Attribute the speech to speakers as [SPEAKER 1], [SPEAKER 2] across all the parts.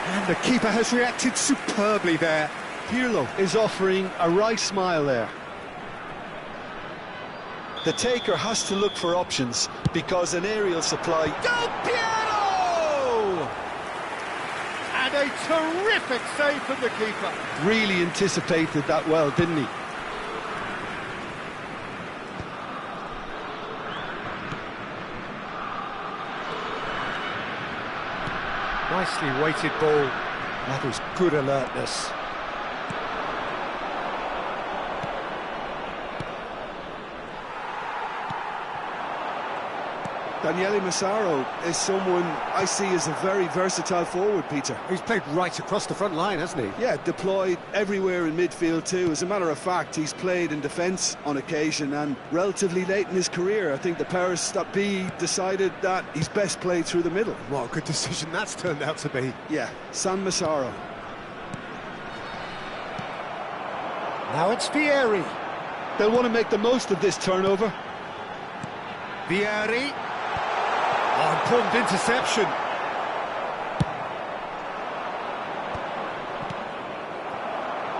[SPEAKER 1] And the keeper has reacted superbly there. Pirlo is offering a right smile there.
[SPEAKER 2] The taker has to look for options because an aerial supply...
[SPEAKER 1] Del Piero! And a terrific save from the keeper.
[SPEAKER 2] Really anticipated that well, didn't he?
[SPEAKER 1] Nicely weighted ball. That was good alertness.
[SPEAKER 2] Daniele Massaro is someone I see as a very versatile forward, Peter.
[SPEAKER 1] He's played right across the front line, hasn't he?
[SPEAKER 2] Yeah, deployed everywhere in midfield too. As a matter of fact, he's played in defence on occasion, and relatively late in his career, I think the powers that be decided that he's best played through the middle.
[SPEAKER 1] What a good decision that's turned out to be.
[SPEAKER 2] Yeah, San Massaro.
[SPEAKER 1] Now it's Vieri.
[SPEAKER 2] They'll want to make the most of this turnover.
[SPEAKER 1] Vieri. Oh, important interception.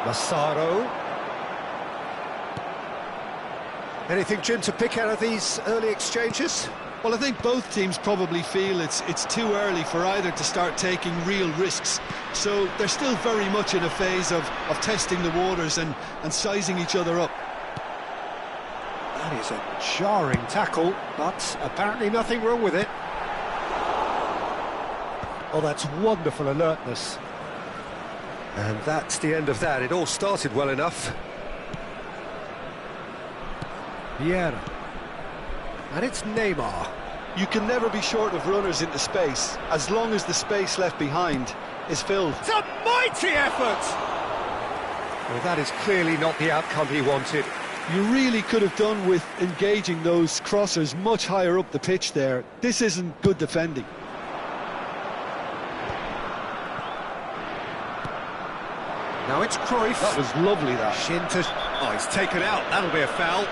[SPEAKER 1] Massaro. Anything, Jim, to pick out of these early exchanges?
[SPEAKER 2] Well, I think both teams probably feel it's too early for either to start taking real risks. So they're still very much in a phase of testing the waters and sizing each other up.
[SPEAKER 1] That is a jarring tackle, but apparently nothing wrong with it. Oh, that's wonderful alertness. And that's the end of that. It all started well enough. Vieira. And it's Neymar.
[SPEAKER 2] You can never be short of runners into space, as long as the space left behind is filled.
[SPEAKER 1] It's a mighty effort! Well, that is clearly not the outcome he wanted.
[SPEAKER 2] You really could have done with engaging those crossers much higher up the pitch there. This isn't good defending.
[SPEAKER 1] Now it's Cruyff.
[SPEAKER 2] That was lovely, that.
[SPEAKER 1] Shinta. Oh, he's taken out. That'll be a foul.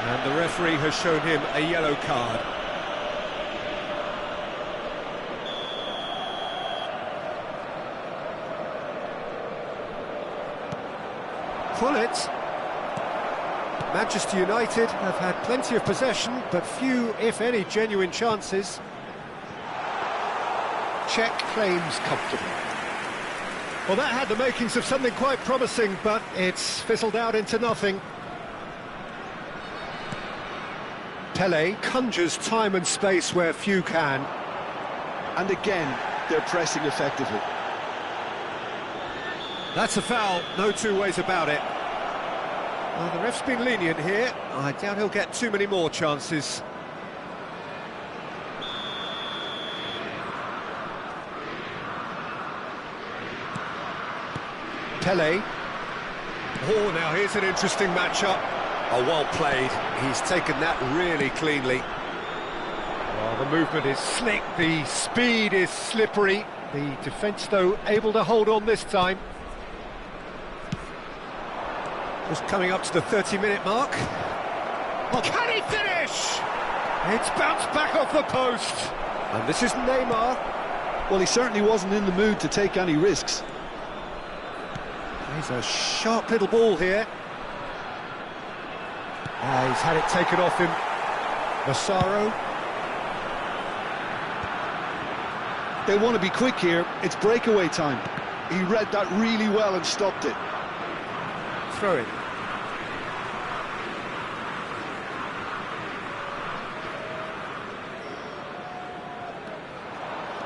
[SPEAKER 1] And the referee has shown him a yellow card. Pullet. Manchester United have had plenty of possession, but few, if any, genuine chances. Czech claims comfortably. Well, that had the makings of something quite promising, but it's fizzled out into nothing. Pele conjures time and space where few can.
[SPEAKER 2] And again, they're pressing effectively.
[SPEAKER 1] That's a foul, no two ways about it. Well, the ref's been lenient here. I doubt he'll get too many more chances. Pele. Oh, now here's an interesting matchup. Oh, well played. He's taken that really cleanly. Oh, the movement is slick, the speed is slippery. The defence, though, able to hold on this time. Just coming up to the 30-minute mark. Oh, can he finish? It's bounced back off the post. And this is Neymar.
[SPEAKER 2] Well, he certainly wasn't in the mood to take any risks.
[SPEAKER 1] He's a sharp little ball here. He's had it taken off him. Massaro.
[SPEAKER 2] They want to be quick here. It's breakaway time. He read that really well and stopped it.
[SPEAKER 1] Throw it.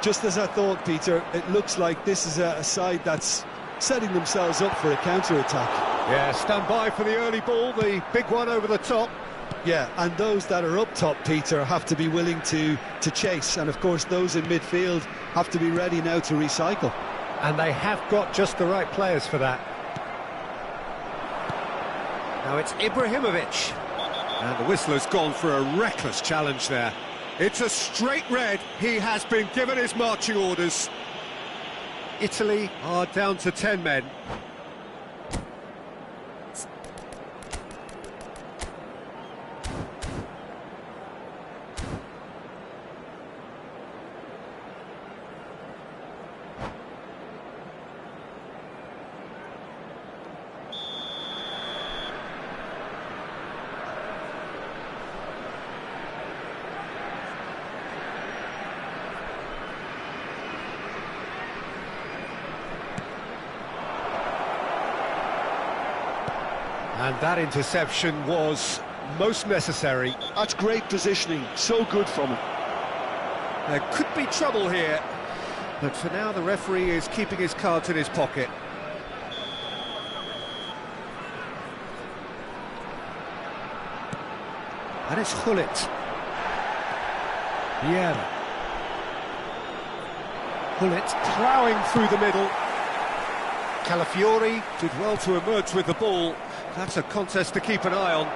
[SPEAKER 2] Just as I thought, Peter, it looks like this is a side that's setting themselves up for a counter-attack.
[SPEAKER 1] Yeah, stand by for the early ball, the big one over the top.
[SPEAKER 2] Yeah, and those that are up top, Peter, have to be willing to chase. And, of course, those in midfield have to be ready now to recycle.
[SPEAKER 1] And they have got just the right players for that. Now it's Ibrahimovic. And the whistler's gone for a reckless challenge there. It's a straight red. He has been given his marching orders. Italy are down to 10 men. And that interception was most necessary.
[SPEAKER 2] That's great positioning, so good from him.
[SPEAKER 1] There could be trouble here, but for now the referee is keeping his cards in his pocket. And it's Gullit. Vieira. Gullit ploughing through the middle. Calafiori did well to emerge with the ball. That's a contest to keep an eye on.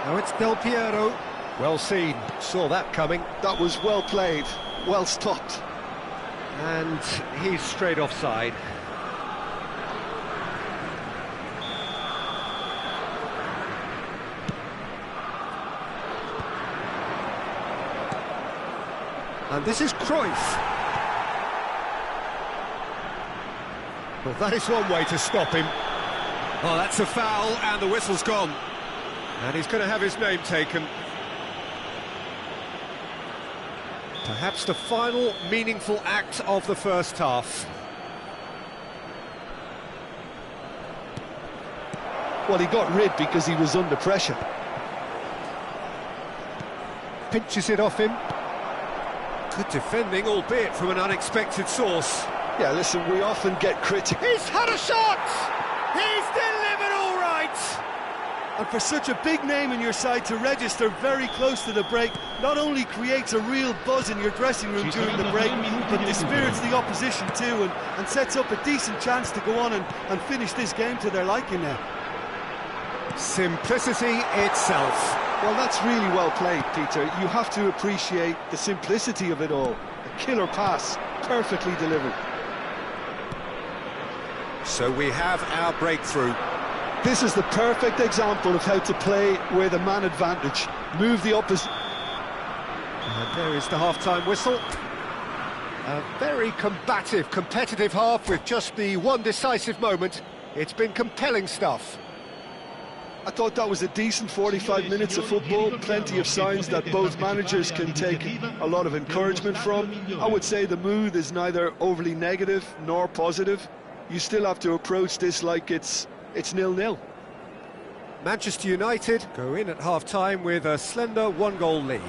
[SPEAKER 1] Now it's Del Piero. Well seen, saw that coming.
[SPEAKER 2] That was well played, well stopped.
[SPEAKER 1] And he's straight offside. And this is Cruyff. Well, that is one way to stop him. Oh, that's a foul, and the whistle's gone. And he's going to have his name taken. Perhaps the final meaningful act of the first half.
[SPEAKER 2] Well, he got rid because he was under pressure.
[SPEAKER 1] Pinches it off him. Good defending, albeit from an unexpected source.
[SPEAKER 2] Yeah, listen, we often get critical.
[SPEAKER 1] He's had a shot! He's delivered all right!
[SPEAKER 2] And for such a big name in your side to register very close to the break, not only creates a real buzz in your dressing room during the break, but dispirits the opposition too, and sets up a decent chance to go on and finish this game to their liking now.
[SPEAKER 1] Simplicity itself.
[SPEAKER 2] Well, that's really well played, Peter. You have to appreciate the simplicity of it all. A killer pass, perfectly delivered.
[SPEAKER 1] So we have our breakthrough.
[SPEAKER 2] This is the perfect example of how to play with a man advantage. Move the opposite.
[SPEAKER 1] And there is the half-time whistle. A very combative, competitive half with just the one decisive moment. It's been compelling stuff.
[SPEAKER 2] I thought that was a decent 45 minutes of football, plenty of signs that both managers can take a lot of encouragement from. I would say the mood is neither overly negative nor positive. You still have to approach this like it's 0-0.
[SPEAKER 1] Manchester United go in at half-time with a slender one-goal lead.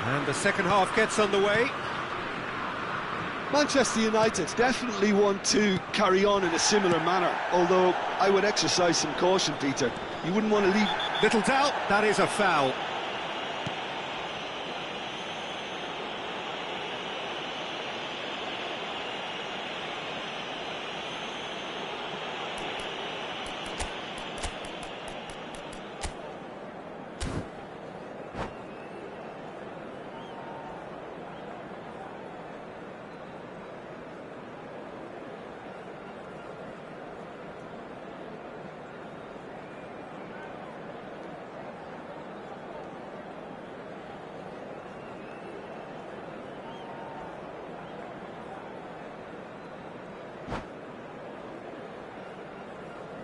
[SPEAKER 1] And the second half gets underway.
[SPEAKER 2] Manchester United definitely want to carry on in a similar manner, although I would exercise some caution, Peter. You wouldn't want to leave...
[SPEAKER 1] Little doubt, that is a foul.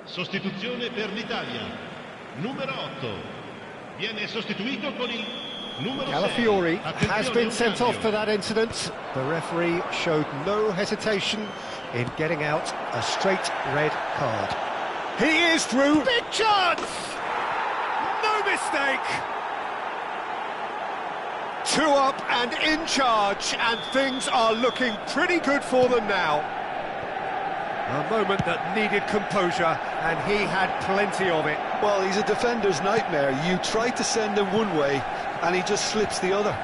[SPEAKER 3] Sostituzione per l'Italia. Numero 8. Viene sostituito con il numero 6.
[SPEAKER 1] Calafiori has been sent off for that incident. The referee showed no hesitation in getting out a straight red card. He is through. Big chance! No mistake! 2 up and in charge, and things are looking pretty good for them now. A moment that needed composure, and he had plenty of it.
[SPEAKER 2] Well, he's a defender's nightmare. You try to send him one way, and he just slips the other.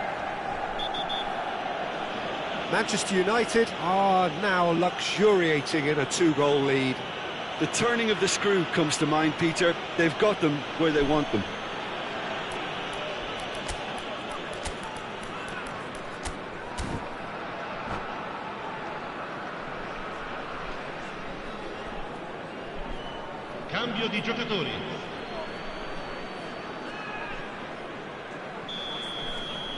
[SPEAKER 1] Manchester United are now luxuriating in a 2-goal lead.
[SPEAKER 2] The turning of the screw comes to mind, Peter. They've got them where they want them.
[SPEAKER 3] Cambio di giocatori.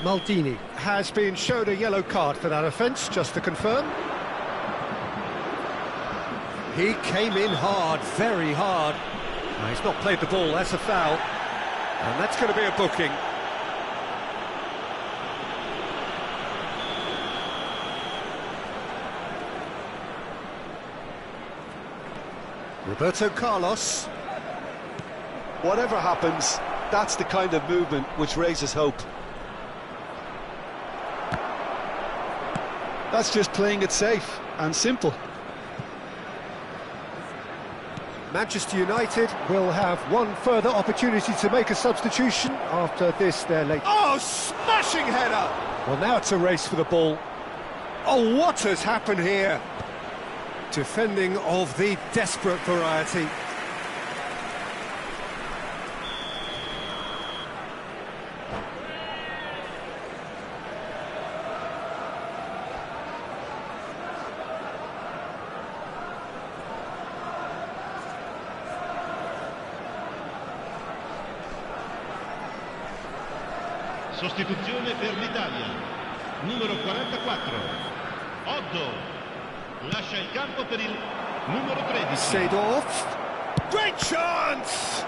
[SPEAKER 1] Maldini has been shown a yellow card for that offence, just to confirm. He came in hard, very hard. He's not played the ball, that's a foul. And that's going to be a booking. Roberto Carlos.
[SPEAKER 2] Whatever happens, that's the kind of movement which raises hope. That's just playing it safe and simple.
[SPEAKER 1] Manchester United will have one further opportunity to make a substitution after this, their late... Oh, smashing header! Well, now it's a race for the ball. Oh, what has happened here? Defending of the desperate variety.
[SPEAKER 3] Sostituzione per l'Italia. Numero 44. Oddo. Lascia il campo per il numero 13.
[SPEAKER 1] Seedorf. Great chance!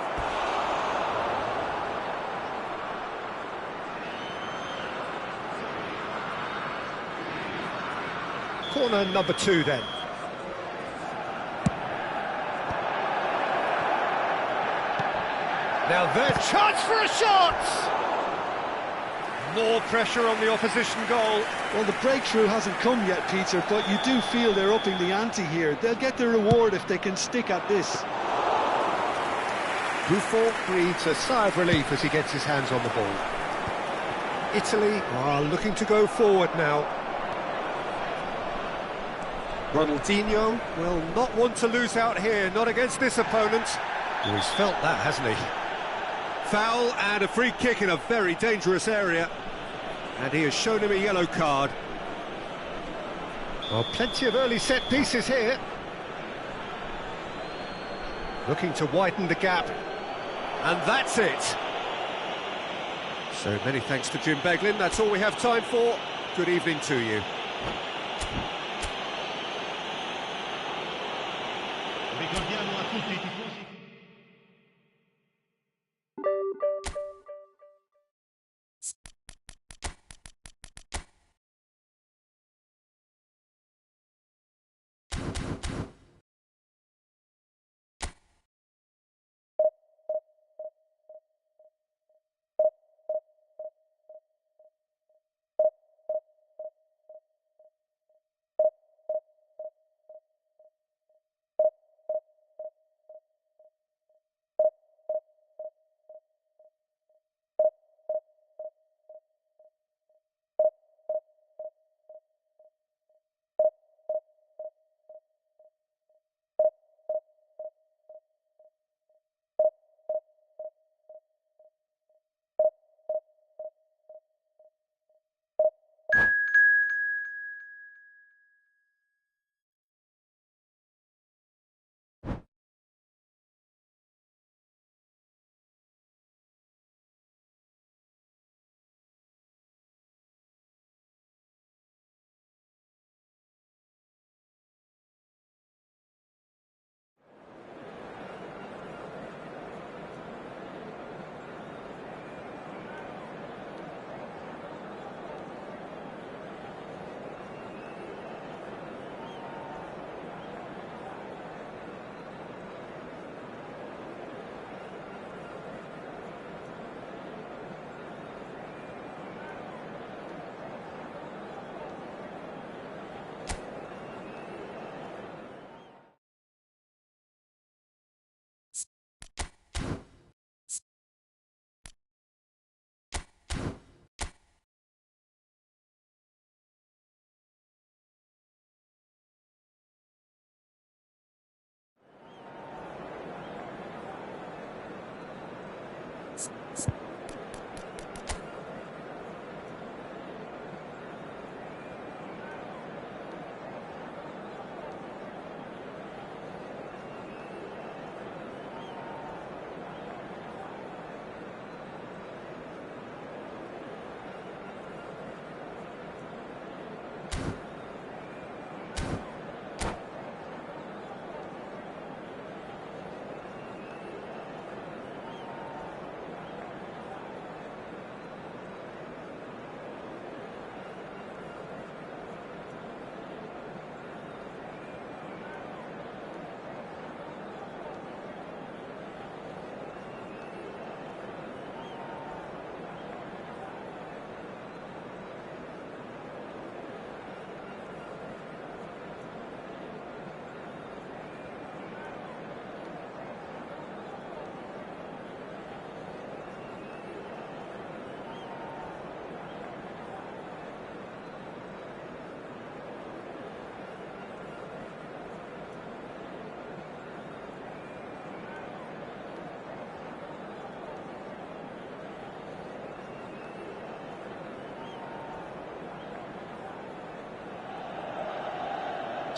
[SPEAKER 1] Corner number 2 then. Now there's chance for a shot! More pressure on the opposition goal.
[SPEAKER 2] Well, the breakthrough hasn't come yet, Peter, but you do feel they're upping the ante here. They'll get their reward if they can stick at this.
[SPEAKER 1] Buffon breathes a sigh of relief as he gets his hands on the ball. Italy are looking to go forward now. Ronaldinho will not want to lose out here, not against this opponent. Well, he's felt that, hasn't he? Foul and a free kick in a very dangerous area. And he has shown him a yellow card. Well, plenty of early set pieces here. Looking to widen the gap. And that's it. So many thanks to Jim Beglin. That's all we have time for. Good evening to you.
[SPEAKER 3] Ricordiamo a tutti i tifosi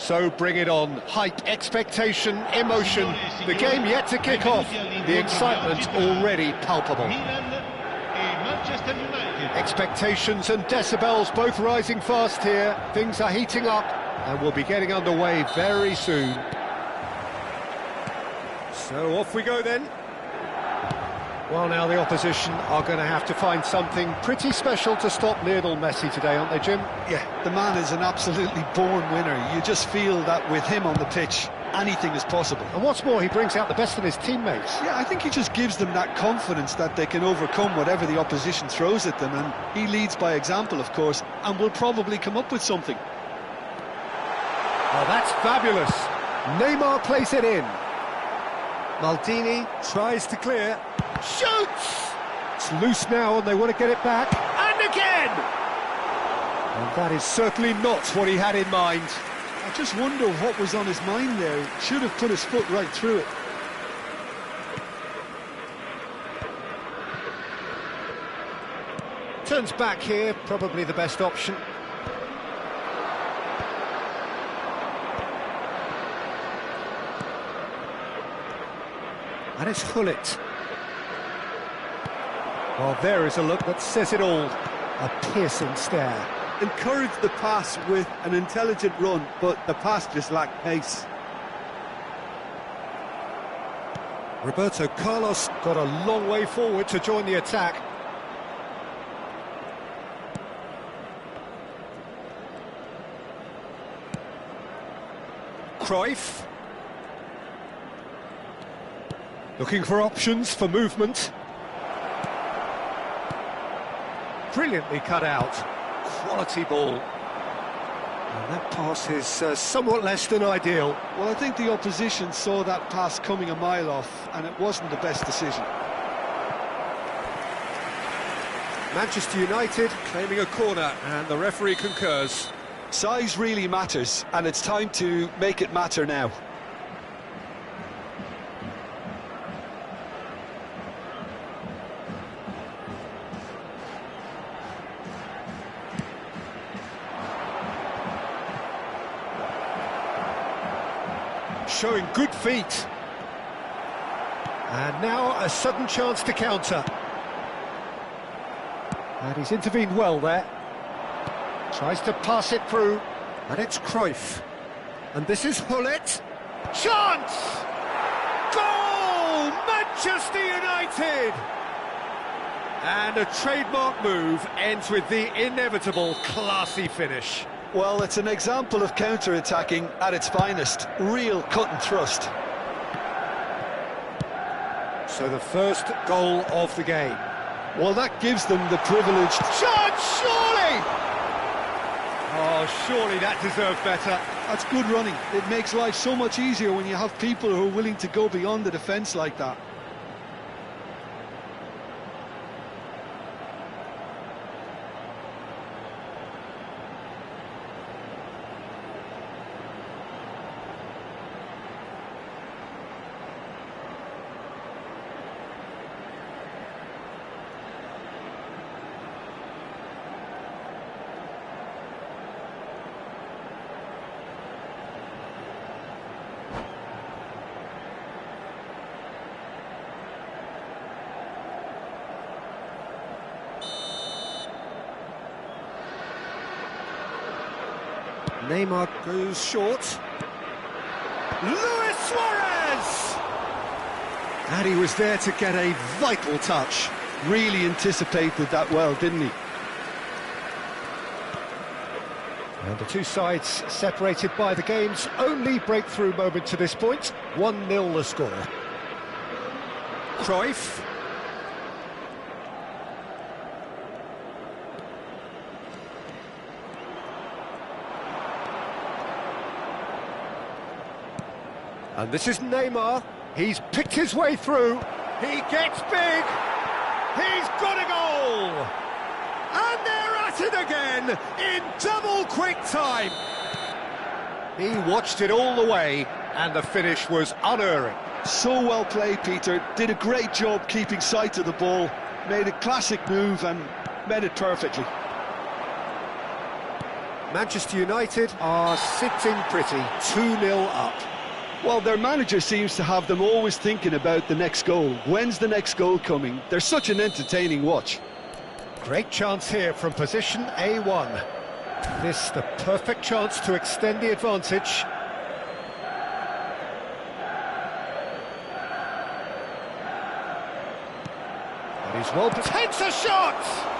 [SPEAKER 1] So bring it on. Hype, expectation, emotion. The game yet to kick off. The excitement already palpable. Expectations and decibels both rising fast here. Things are heating up and we'll be getting underway very soon. So off we go then. Well, now the opposition are going to have to find something pretty special to stop Lionel Messi today, aren't they, Jim?
[SPEAKER 2] Yeah, the man is an absolutely born winner. You just feel that with him on the pitch, anything is possible.
[SPEAKER 1] And what's more, he brings out the best in his teammates.
[SPEAKER 2] Yeah, I think he just gives them that confidence that they can overcome whatever the opposition throws at them, and he leads by example, of course, and will probably come up with something.
[SPEAKER 1] Oh, that's fabulous. Neymar plays it in. Maldini tries to clear. Shoots! It's loose now and they want to get it back. And again! And that is certainly not what he had in mind.
[SPEAKER 2] I just wonder what was on his mind there. He should have put his foot right through it.
[SPEAKER 1] Turns back here, probably the best option. And it's Hullet. Well, there is a look that says it all. A piercing stare.
[SPEAKER 4] Encouraged the pass with an intelligent run, but the pass just lacked pace.
[SPEAKER 1] Roberto Carlos got a long way forward to join the attack. Cruyff. Looking for options for movement. Brilliantly cut out. Quality ball. And that pass is somewhat less than ideal.
[SPEAKER 2] Well, I think the opposition saw that pass coming a mile off, and it wasn't the best decision.
[SPEAKER 1] Manchester United claiming a corner, and the referee concurs.
[SPEAKER 2] Size really matters, and it's time to make it matter now.
[SPEAKER 1] Showing good feet. And now a sudden chance to counter. And he's intervened well there. Tries to pass it through. And it's Cruyff. And this is Hullet. Chance! Goal! Manchester United! And a trademark move ends with the inevitable classy finish.
[SPEAKER 2] Well, it's an example of counter-attacking at its finest. Real cut and thrust.
[SPEAKER 1] So the first goal of the game.
[SPEAKER 2] Well, that gives them the privileged...
[SPEAKER 1] Shot, surely! Oh, surely that deserved better.
[SPEAKER 2] That's good running. It makes life so much easier when you have people who are willing to go beyond the defence like that.
[SPEAKER 1] Neymar goes short. Luis Suarez! And he was there to get a vital touch.
[SPEAKER 2] Really anticipated that well, didn't he?
[SPEAKER 1] And the two sides separated by the game's only breakthrough moment to this point. 1-0 the score. Cruyff. And this is Neymar. He's picked his way through. He gets big. He's got a goal. And they're at it again in double quick time. He watched it all the way, and the finish was unerring.
[SPEAKER 2] So well played, Peter. Did a great job keeping sight of the ball. Made a classic move and met it perfectly.
[SPEAKER 1] Manchester United are sitting pretty, 2-0 up.
[SPEAKER 2] Well, their manager seems to have them always thinking about the next goal. When's the next goal coming? They're such an entertaining watch.
[SPEAKER 1] Great chance here from position A1. This the perfect chance to extend the advantage. But he's well... takes a shot!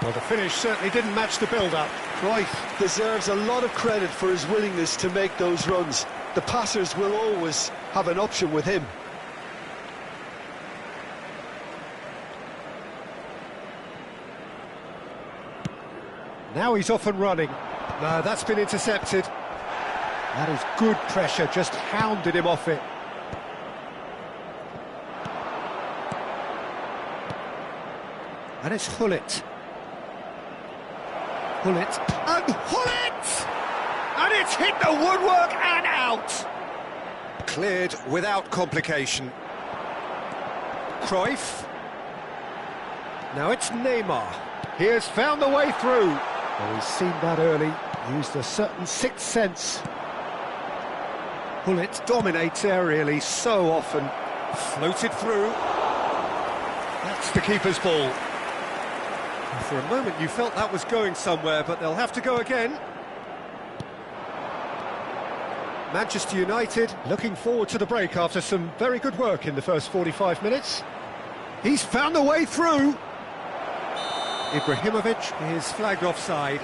[SPEAKER 1] Well, the finish certainly didn't match the build-up.
[SPEAKER 2] Cruyff deserves a lot of credit for his willingness to make those runs. The passers will always have an option with him.
[SPEAKER 1] Now he's off and running. No, that's been intercepted. That is good pressure, just hounded him off it. And it's Hullet. Hullet, and Hullet! And it's hit the woodwork and out! Cleared without complication. Cruyff. Now it's Neymar. He has found the way through. Well, he's seen that early, used a certain sixth sense. Hullet dominates aerially so often. Floated through. That's the keeper's ball. For a moment you felt that was going somewhere, but they'll have to go again. Manchester United looking forward to the break after some very good work in the first 45 minutes. He's found the way through. Ibrahimovic is flagged offside.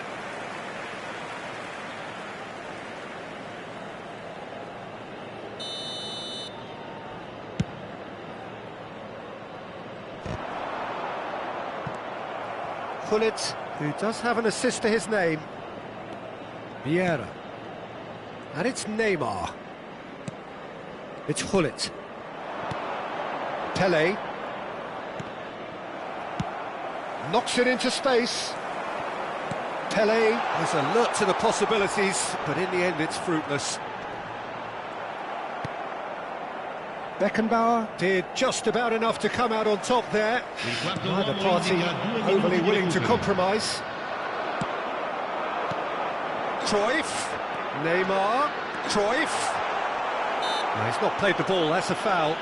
[SPEAKER 1] Hullet, who does have an assist to his name. Vieira. And it's Neymar. It's Hullet. Pele. Knocks it into space. Pele is alert to the possibilities, but in the end it's fruitless. Beckenbauer did just about enough to come out on top there. Neither party overly willing to compromise. Cruyff. Neymar. Cruyff. No, he's not played the ball, that's a foul.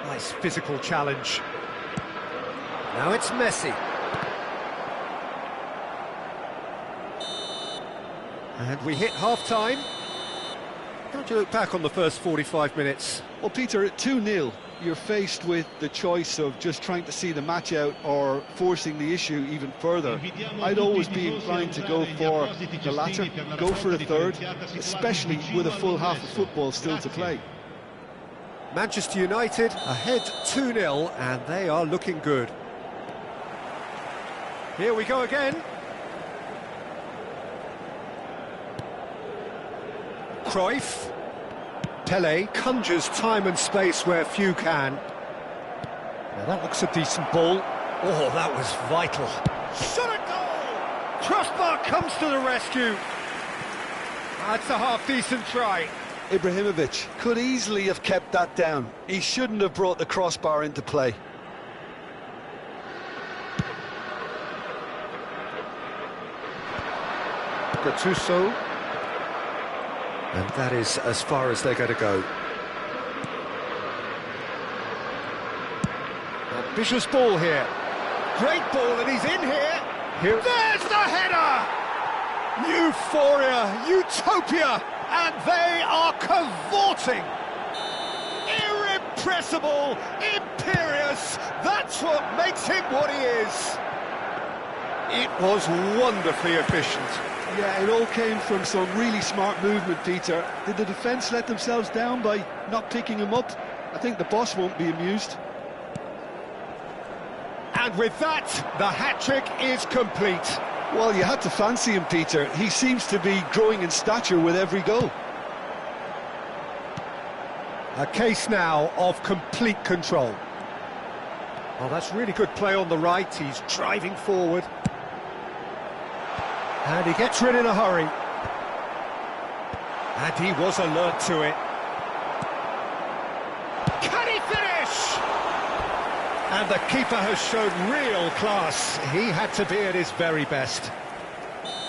[SPEAKER 1] Nice physical challenge. Now it's Messi. And we hit half-time. How do you look back on the first 45 minutes?
[SPEAKER 2] Well, Peter, at 2-0, you're faced with the choice of just trying to see the match out or forcing the issue even further. I'd always be inclined to go for the latter, go for a third, especially with a full half of football still to play.
[SPEAKER 1] Manchester United ahead 2-0, and they are looking good. Here we go again. Cruyff. Pele conjures time and space where few can. Now that looks a decent ball. Oh, that was vital. Shot a goal! Crossbar comes to the rescue. That's a half-decent try.
[SPEAKER 2] Ibrahimovic could easily have kept that down. He shouldn't have brought the crossbar into play.
[SPEAKER 1] Gattuso. And that is as far as they're going to go. Ambitious ball here. Great ball, and he's in here. There's the header! Euphoria, utopia, and they are cavorting. Irrepressible, imperious, that's what makes him what he is. It was wonderfully efficient.
[SPEAKER 2] Yeah, it all came from some really smart movement, Peter. Did the defence let themselves down by not picking him up? I think the boss won't be amused.
[SPEAKER 1] And with that, the hat-trick is complete.
[SPEAKER 2] Well, you had to fancy him, Peter. He seems to be growing in stature with every goal.
[SPEAKER 1] A case now of complete control. Oh, that's really good play on the right. He's driving forward. And he gets rid in a hurry. And he was alert to it. Can he finish? And the keeper has shown real class. He had to be at his very best.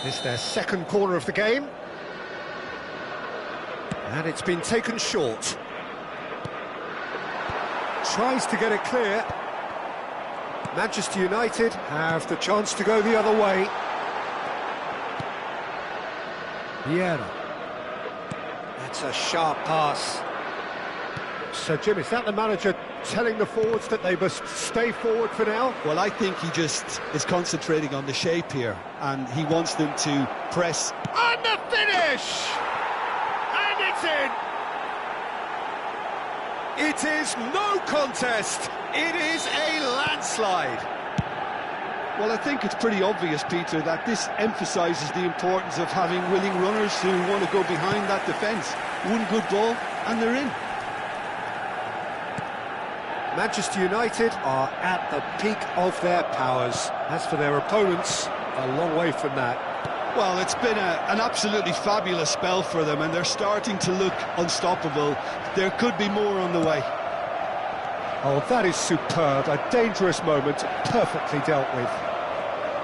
[SPEAKER 1] This is their second corner of the game. And it's been taken short. Tries to get it clear. Manchester United have the chance to go the other way. Vieira. That's a sharp pass. So, Jim, is that the manager telling the forwards that they must stay forward for now?
[SPEAKER 2] Well, I think he just is concentrating on the shape here, and he wants them to press.
[SPEAKER 1] And the finish! And it's in! It is no contest. It is a landslide.
[SPEAKER 2] Well, I think it's pretty obvious, Peter, that this emphasises the importance of having willing runners who want to go behind that defence. One good ball, and they're in.
[SPEAKER 1] Manchester United are at the peak of their powers. As for their opponents, a long way from that.
[SPEAKER 2] Well, it's been an absolutely fabulous spell for them, and they're starting to look unstoppable. There could be more on the way.
[SPEAKER 1] Oh, that is superb. A dangerous moment, perfectly dealt with.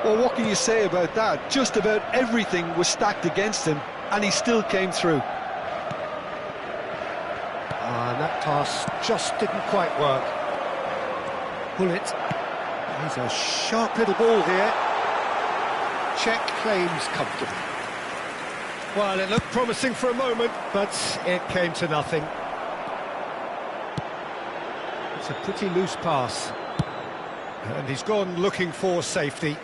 [SPEAKER 2] Well, what can you say about that? Just about everything was stacked against him, and he still came through.
[SPEAKER 1] And that pass just didn't quite work. Bullet. He's a sharp little ball here. Check claims comfortable. Well, it looked promising for a moment, but it came to nothing. It's a pretty loose pass. And he's gone looking for safety.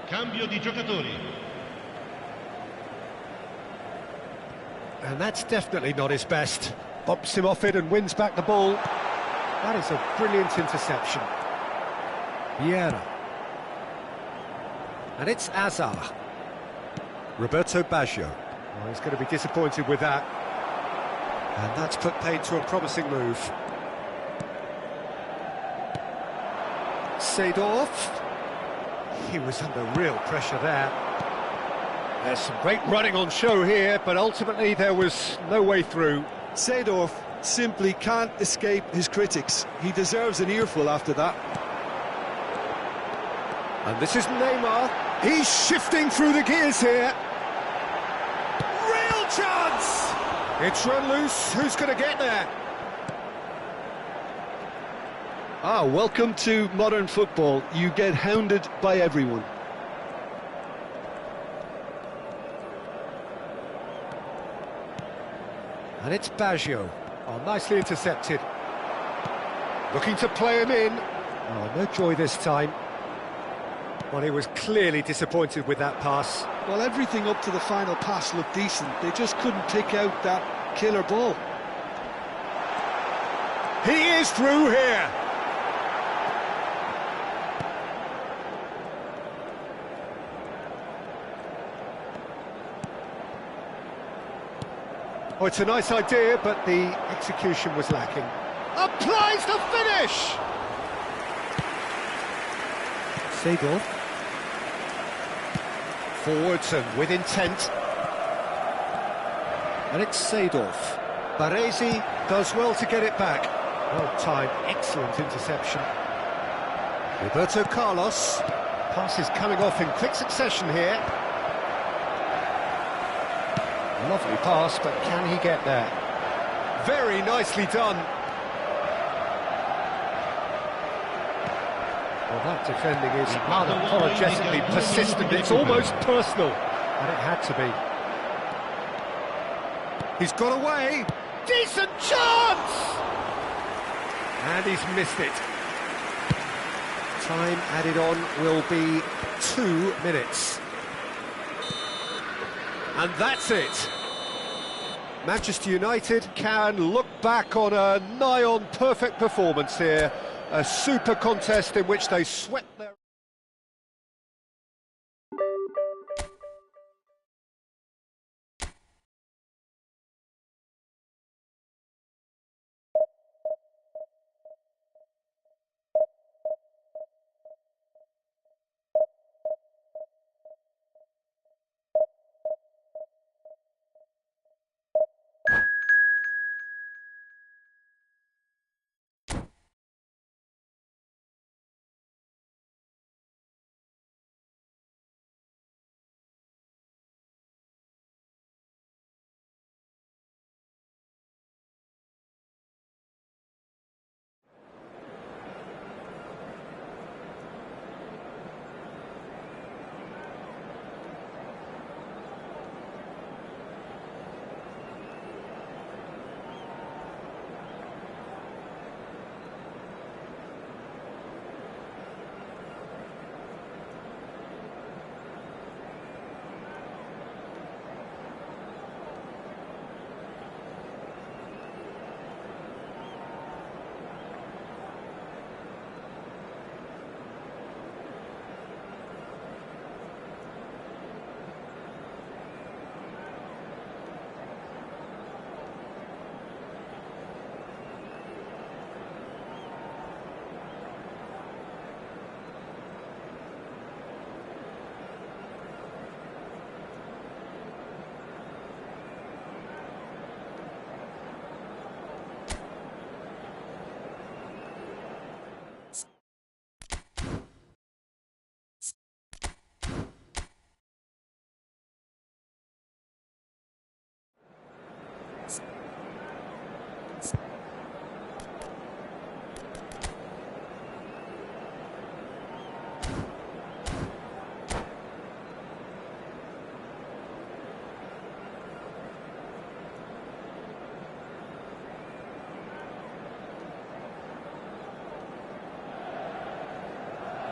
[SPEAKER 3] Cambio di giocatori.
[SPEAKER 1] And that's definitely not his best. Bumps him off it and wins back the ball. That is a brilliant interception. Vieira. And it's Azar. Roberto Baggio. Well, he's going to be disappointed with that. And that's put paid to a promising move. Seedorf. He was under real pressure there. There's some great running on show here, but ultimately there was no way through.
[SPEAKER 2] Seedorf simply can't escape his critics. He deserves an earful after that.
[SPEAKER 1] And this is Neymar. He's shifting through the gears here. Real chance! It's run loose. Who's going to get there?
[SPEAKER 2] Ah, welcome to modern football. You get hounded by everyone.
[SPEAKER 1] And it's Baggio. Oh, nicely intercepted. Looking to play him in. Oh, no joy this time. Well, he was clearly disappointed with that pass.
[SPEAKER 2] Well, everything up to the final pass looked decent. They just couldn't pick out that killer ball.
[SPEAKER 1] He is through here. Oh, it's a nice idea, but the execution was lacking. Applies the finish! Seedorf. Forwards and with intent. And it's Seedorf. Baresi does well to get it back. Well timed, excellent interception. Roberto Carlos. Pass is coming off in quick succession here. Lovely pass, but can he get there? Very nicely done. Well, that defending is unapologetically persistent. It's almost personal, and it had to be. He's got away. Decent chance! And he's missed it. Time added on will be 2 minutes. And that's it. Manchester United can look back on a nigh-on perfect performance here. A super contest in which they swept their...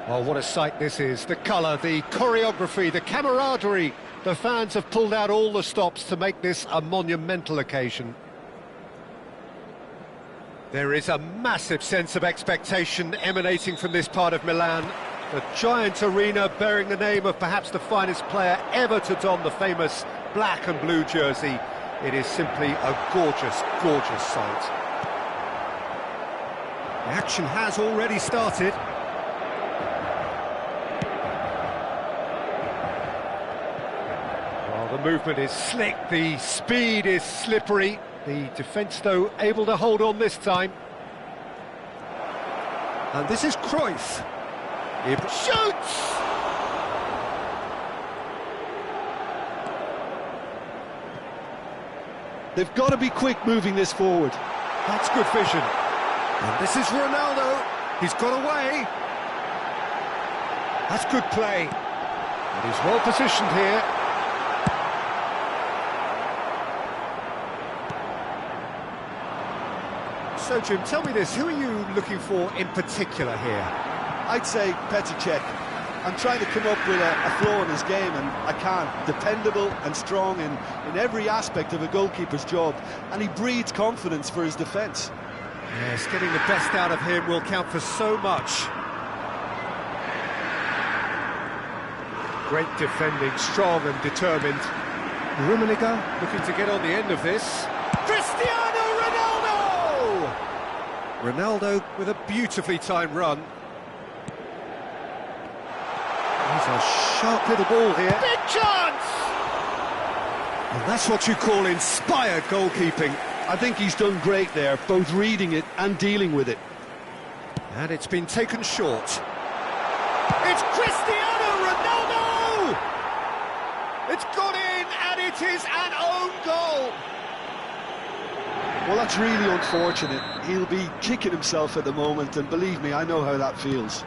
[SPEAKER 1] Well, what a sight this is. The colour, the choreography, the camaraderie. The fans have pulled out all the stops to make this a monumental occasion. There is a massive sense of expectation emanating from this part of Milan. The giant arena bearing the name of perhaps the finest player ever to don the famous black and blue jersey. It is simply a gorgeous, gorgeous sight. The action has already started. Well, the movement is slick, the speed is slippery. The defence, though, able to hold on this time. And this is Cruyff. He shoots!
[SPEAKER 2] They've got to be quick moving this forward.
[SPEAKER 1] That's good vision. And this is Ronaldo. He's got away. That's good play. And he's well positioned here. So, Jim, tell me this, who are you looking for in particular here?
[SPEAKER 2] I'd say Petr Cech. I'm trying to come up with a flaw in his game, and I can't. Dependable and strong in every aspect of a goalkeeper's job, and he breeds confidence for his defence.
[SPEAKER 1] Yes, getting the best out of him will count for so much. Great defending, strong and determined. Rummenigge looking to get on the end of this. Cristiano Ronaldo! Ronaldo with a beautifully timed run. He's a sharp little ball here. Big chance! And that's what you call inspired goalkeeping.
[SPEAKER 2] I think he's done great there, both reading it and dealing with it.
[SPEAKER 1] And it's been taken short. It's Cristiano Ronaldo! It's gone in, and it is an own goal!
[SPEAKER 2] Well, that's really unfortunate. He'll be kicking himself at the moment, and believe me, I know how that feels.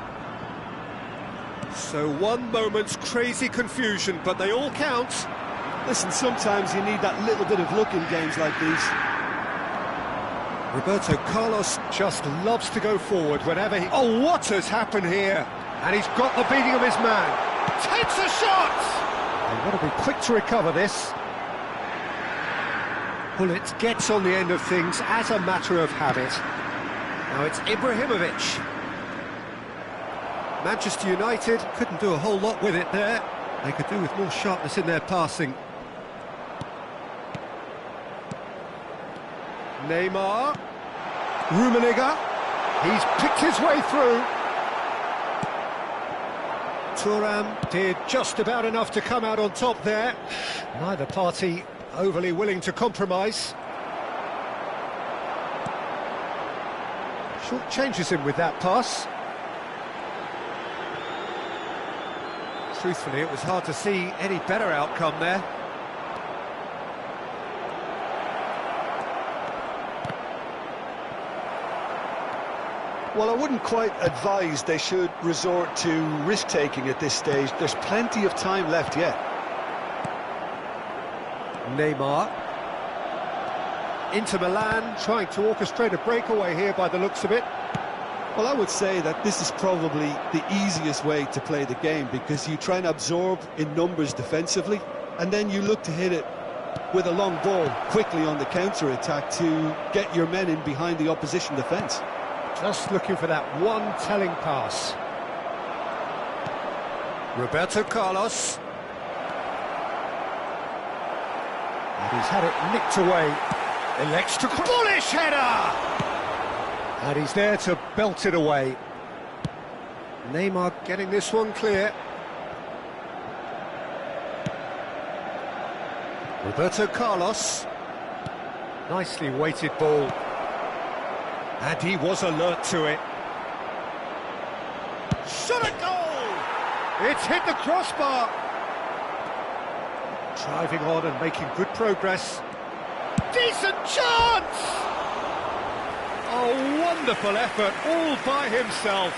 [SPEAKER 1] So one moment's crazy confusion, but they all count.
[SPEAKER 2] Listen, sometimes you need that little bit of luck in games like these.
[SPEAKER 1] Roberto Carlos just loves to go forward whenever he... Oh, what has happened here? And he's got the beating of his man. Takes a shot! They've got to be quick to recover this. Bullet gets on the end of things as a matter of habit. Now it's Ibrahimovic. Manchester United couldn't do a whole lot with it there. They could do with more sharpness in their passing. Neymar. Rummenigge. He's picked his way through. Thuram did just about enough to come out on top there. Neither party overly willing to compromise. Short changes him with that pass. Truthfully, it was hard to see any better outcome there.
[SPEAKER 2] Well, I wouldn't quite advise they should resort to risk-taking at this stage. There's plenty of time left yet.
[SPEAKER 1] Neymar. Inter Milan trying to orchestrate a breakaway here by the looks of it.
[SPEAKER 2] Well, I would say that this is probably the easiest way to play the game, because you try and absorb in numbers defensively, and then you look to hit it with a long ball quickly on the counter-attack to get your men in behind the opposition defence.
[SPEAKER 1] Just looking for that one telling pass. Roberto Carlos. And he's had it nicked away. Elects to bullish header! And he's there to belt it away. Neymar getting this one clear. Roberto Carlos. Nicely weighted ball. And he was alert to it. Shot a goal! It's hit the crossbar. Driving on and making good progress. Decent chance! A wonderful effort all by himself.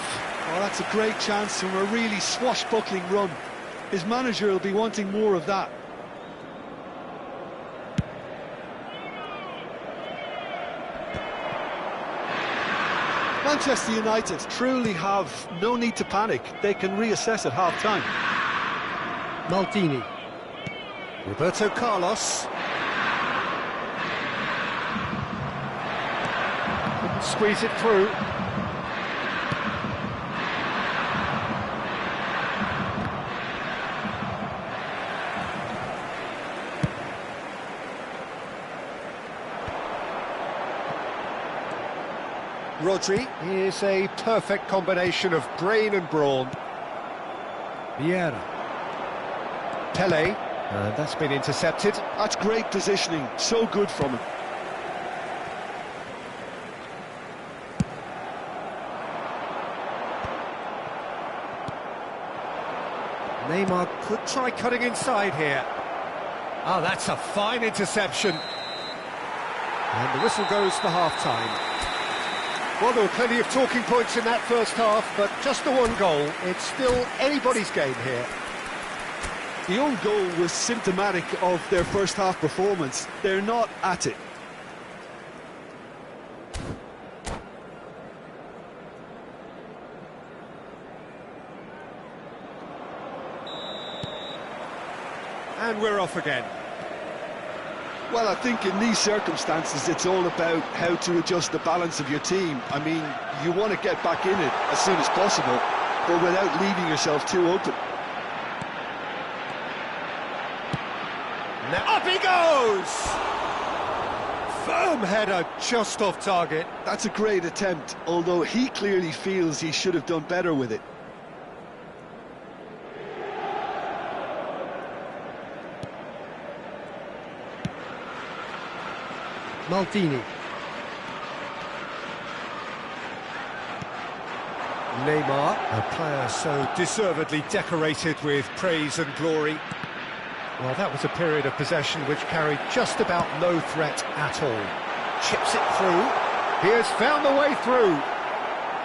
[SPEAKER 2] Oh, that's a great chance from a really swashbuckling run. His manager will be wanting more of that. Manchester United truly have no need to panic. They can reassess at half-time.
[SPEAKER 1] Maldini. Roberto Carlos. Couldn't squeeze it through. Rodri is a perfect combination of brain and brawn. Vieira. Pele, and that's been intercepted.
[SPEAKER 2] That's great positioning, so good from him.
[SPEAKER 1] Neymar could try cutting inside here. Oh, that's a fine interception. And the whistle goes for half-time. Well, there were plenty of talking points in that first half, but just the one goal. It's still anybody's game here.
[SPEAKER 2] The own goal was symptomatic of their first half performance. They're not at it.
[SPEAKER 1] And we're off again.
[SPEAKER 2] Well, I think in these circumstances, it's all about how to adjust the balance of your team. I mean, you want to get back in it as soon as possible, but without leaving yourself too open.
[SPEAKER 1] Now up he goes! Firm header just off target.
[SPEAKER 2] That's a great attempt, although he clearly feels he should have done better with it.
[SPEAKER 1] Maldini. Neymar, a player so deservedly decorated with praise and glory. Well, that was a period of possession which carried just about no threat at all. Chips it through. He has found the way through.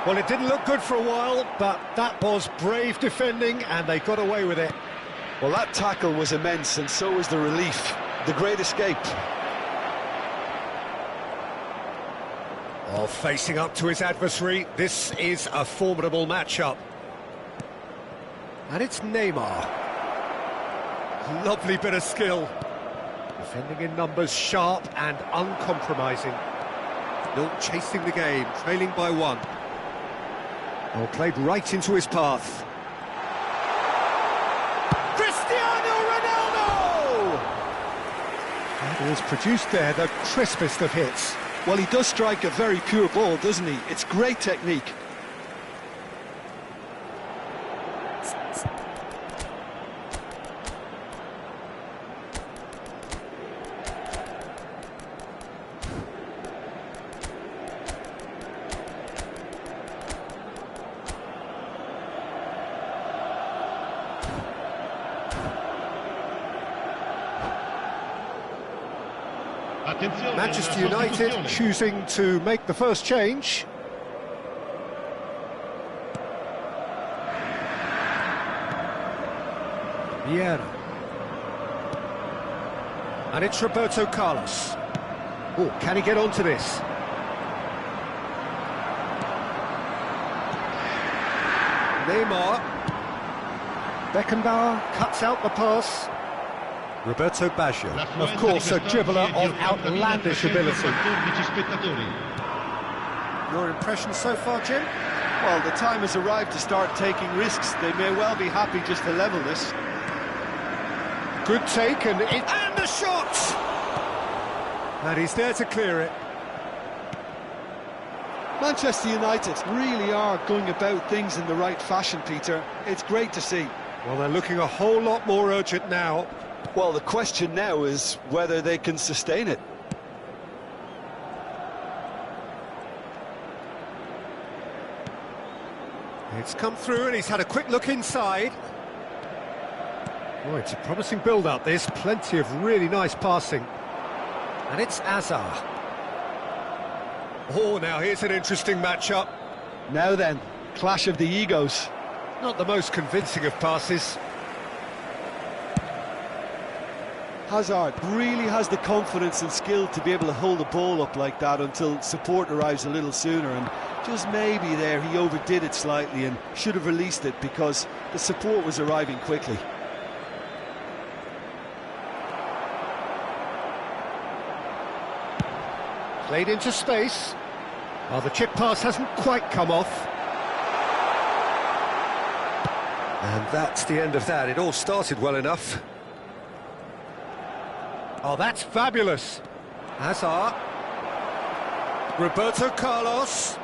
[SPEAKER 1] Well, it didn't look good for a while, but that was brave defending, and they got away with it.
[SPEAKER 2] Well, that tackle was immense, and so was the relief. The great escape.
[SPEAKER 1] Oh, facing up to his adversary, this is a formidable matchup. And it's Neymar. Lovely bit of skill. Defending in numbers, sharp and uncompromising. Still chasing the game, trailing by 1. Well, played right into his path. Cristiano Ronaldo! That is produced there, the crispest of hits.
[SPEAKER 2] Well, he does strike a very pure ball, doesn't he? It's great technique.
[SPEAKER 1] Manchester United choosing to make the first change. Vieira. And it's Roberto Carlos. Oh, can he get onto this? Neymar. Beckenbauer cuts out the pass. Roberto Baggio, of course, a dribbler of outlandish ability. Your impression so far, Jim?
[SPEAKER 2] Well, the time has arrived to start taking risks. They may well be happy just to level this.
[SPEAKER 1] Good take, and the shot! And he's there to clear it.
[SPEAKER 2] Manchester United really are going about things in the right fashion, Peter. It's great to see.
[SPEAKER 1] Well, they're looking a whole lot more urgent now.
[SPEAKER 2] Well, the question now is whether they can sustain it.
[SPEAKER 1] It's come through and he's had a quick look inside. Oh, it's a promising build-up, this. Plenty of really nice passing. And it's Hazard. Oh, now here's an interesting matchup.
[SPEAKER 2] Now then, clash of the egos.
[SPEAKER 1] Not the most convincing of passes.
[SPEAKER 2] Hazard really has the confidence and skill to be able to hold the ball up like that until support arrives a little sooner, and just maybe there he overdid it slightly and should have released it because the support was arriving quickly.
[SPEAKER 1] Played into space. Oh, the chip pass hasn't quite come off. And that's the end of that. It all started well enough. Oh, that's fabulous. Hazard. Roberto Carlos.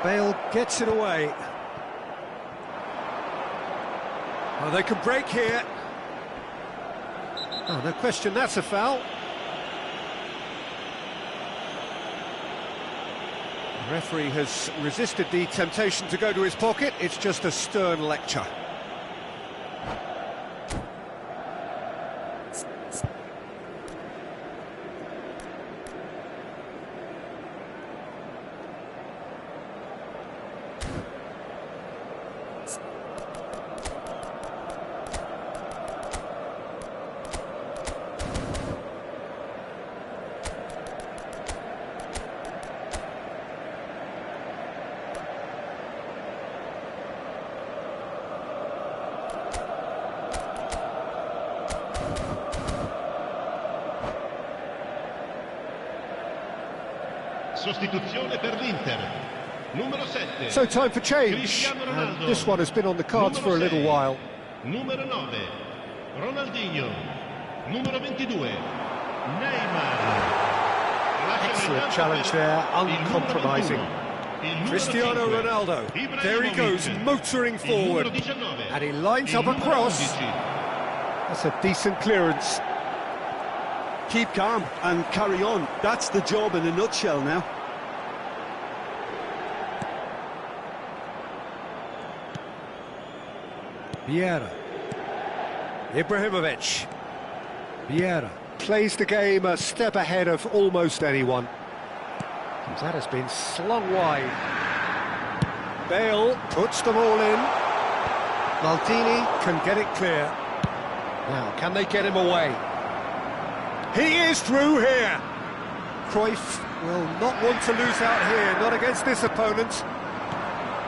[SPEAKER 1] Bale gets it away. Oh, they can break here. Oh, no question, that's a foul. The referee has resisted the temptation to go to his pocket. It's just a stern lecture.
[SPEAKER 3] Sostituzione per l'Inter. Numero 7.
[SPEAKER 1] So time for change. And this one has been on the cards for a little while.
[SPEAKER 3] Numero 9. Ronaldinho. Numero 22. Neymar.
[SPEAKER 1] Excellent challenge there, uncompromising. Cristiano Ronaldo. There he goes, motoring forward. And he lines up a cross. That's a decent clearance.
[SPEAKER 2] Keep calm and carry on. That's the job in a nutshell now.
[SPEAKER 1] Vieira. Ibrahimovic. Vieira plays the game a step ahead of almost anyone. That has been slung wide. Bale puts them all in. Maldini can get it clear. Now, can they get him away? He is through here. Cruyff will not want to lose out here, not against this opponent.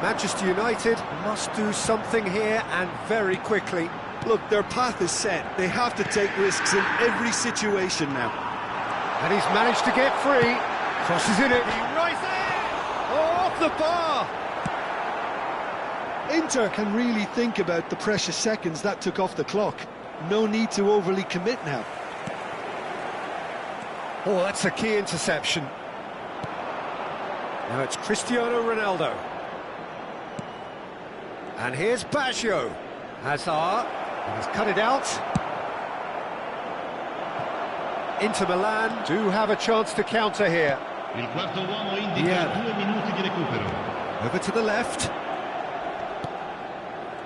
[SPEAKER 1] Manchester United must do something here, and very quickly.
[SPEAKER 4] Look, their path is set. They have to take risks in every situation now.
[SPEAKER 1] And he's managed to get free. Crosses in it. Right there! Oh, off the bar!
[SPEAKER 2] Inter can really think about the precious seconds that took off the clock. No need to overly commit now.
[SPEAKER 1] Oh, that's a key interception. Now it's Cristiano Ronaldo. And here's Baggio. Hazard. And he's cut it out. Inter Milan do have a chance to counter here.
[SPEAKER 3] Il quarto uomo indica 2 minuti di recupero.
[SPEAKER 1] Over to the left.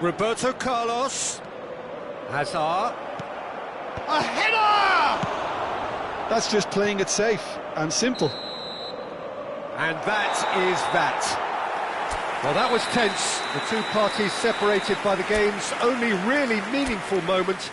[SPEAKER 1] Roberto Carlos. Hazard. A header!
[SPEAKER 2] That's just playing it safe and simple.
[SPEAKER 1] And that is that. Well, that was tense. The two parties separated by the game's only really meaningful moment.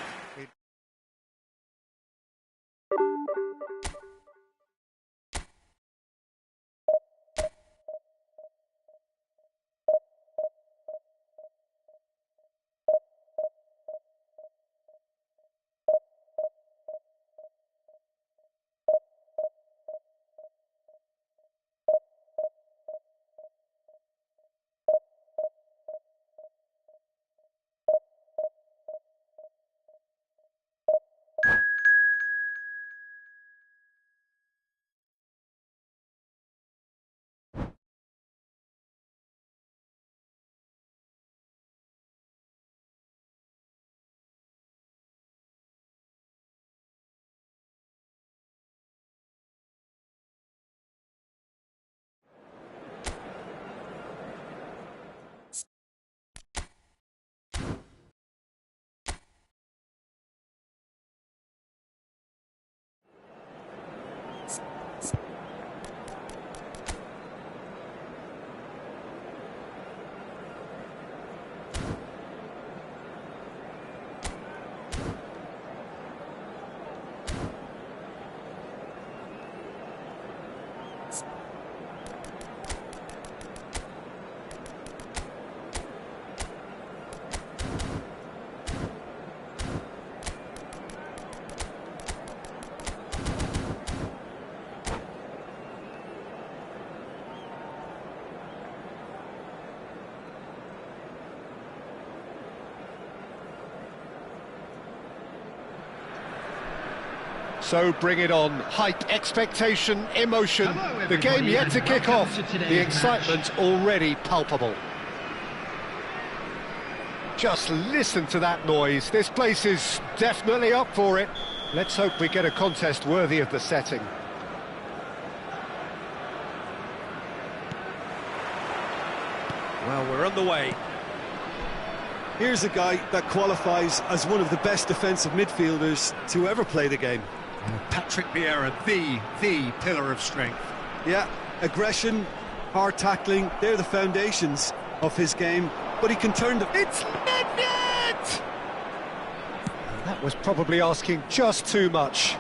[SPEAKER 1] So bring it on. Hype, expectation, emotion. The game yet to kick off. The excitement already palpable. Just listen to that noise. This place is definitely up for it. Let's hope we get a contest worthy of the setting. Well, we're on the way.
[SPEAKER 4] Here's a guy that qualifies as one of the best defensive midfielders to ever play the game.
[SPEAKER 1] Patrick Vieira, the pillar of strength.
[SPEAKER 4] Yeah, aggression, hard tackling, they're the foundations of his game, but he can turn the...
[SPEAKER 1] It's net! That was probably asking just too much.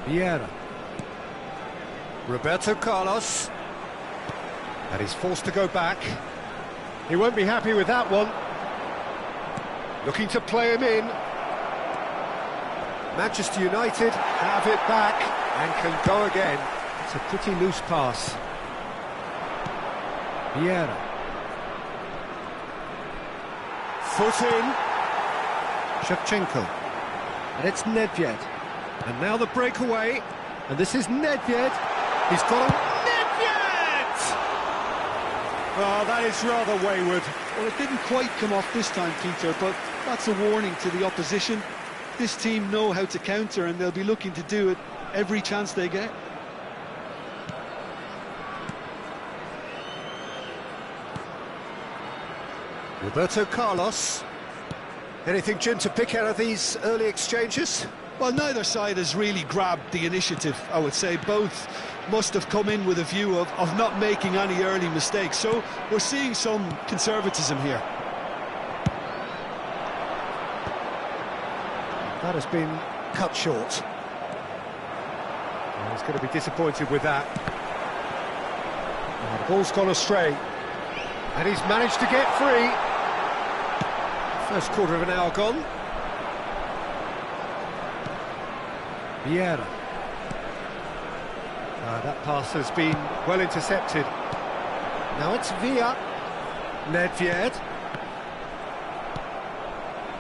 [SPEAKER 1] Vieira. Roberto Carlos. And he's forced to go back. He won't be happy with that one. Looking to play him in. Manchester United have it back and can go again. It's a pretty loose pass. Vieira. Foot in. Shevchenko. And it's Nedved. And now the breakaway. And this is Nedved. He's got a...
[SPEAKER 4] Oh, that is rather wayward.
[SPEAKER 2] Well, it didn't quite come off this time, Peter, but that's a warning to the opposition. This team know how to counter, and they'll be looking to do it every chance they get.
[SPEAKER 1] Roberto Carlos. Anything, Jim, to pick out of these early exchanges?
[SPEAKER 2] Well, neither side has really grabbed the initiative, I would say. Both must have come in with a view of not making any early mistakes. So we're seeing some conservatism here.
[SPEAKER 1] That has been cut short. Well, he's going to be disappointed with that. The ball's gone astray. And he's managed to get free. First quarter of an hour gone. Vieira. That pass has been well intercepted. Now it's Villa. Nedved.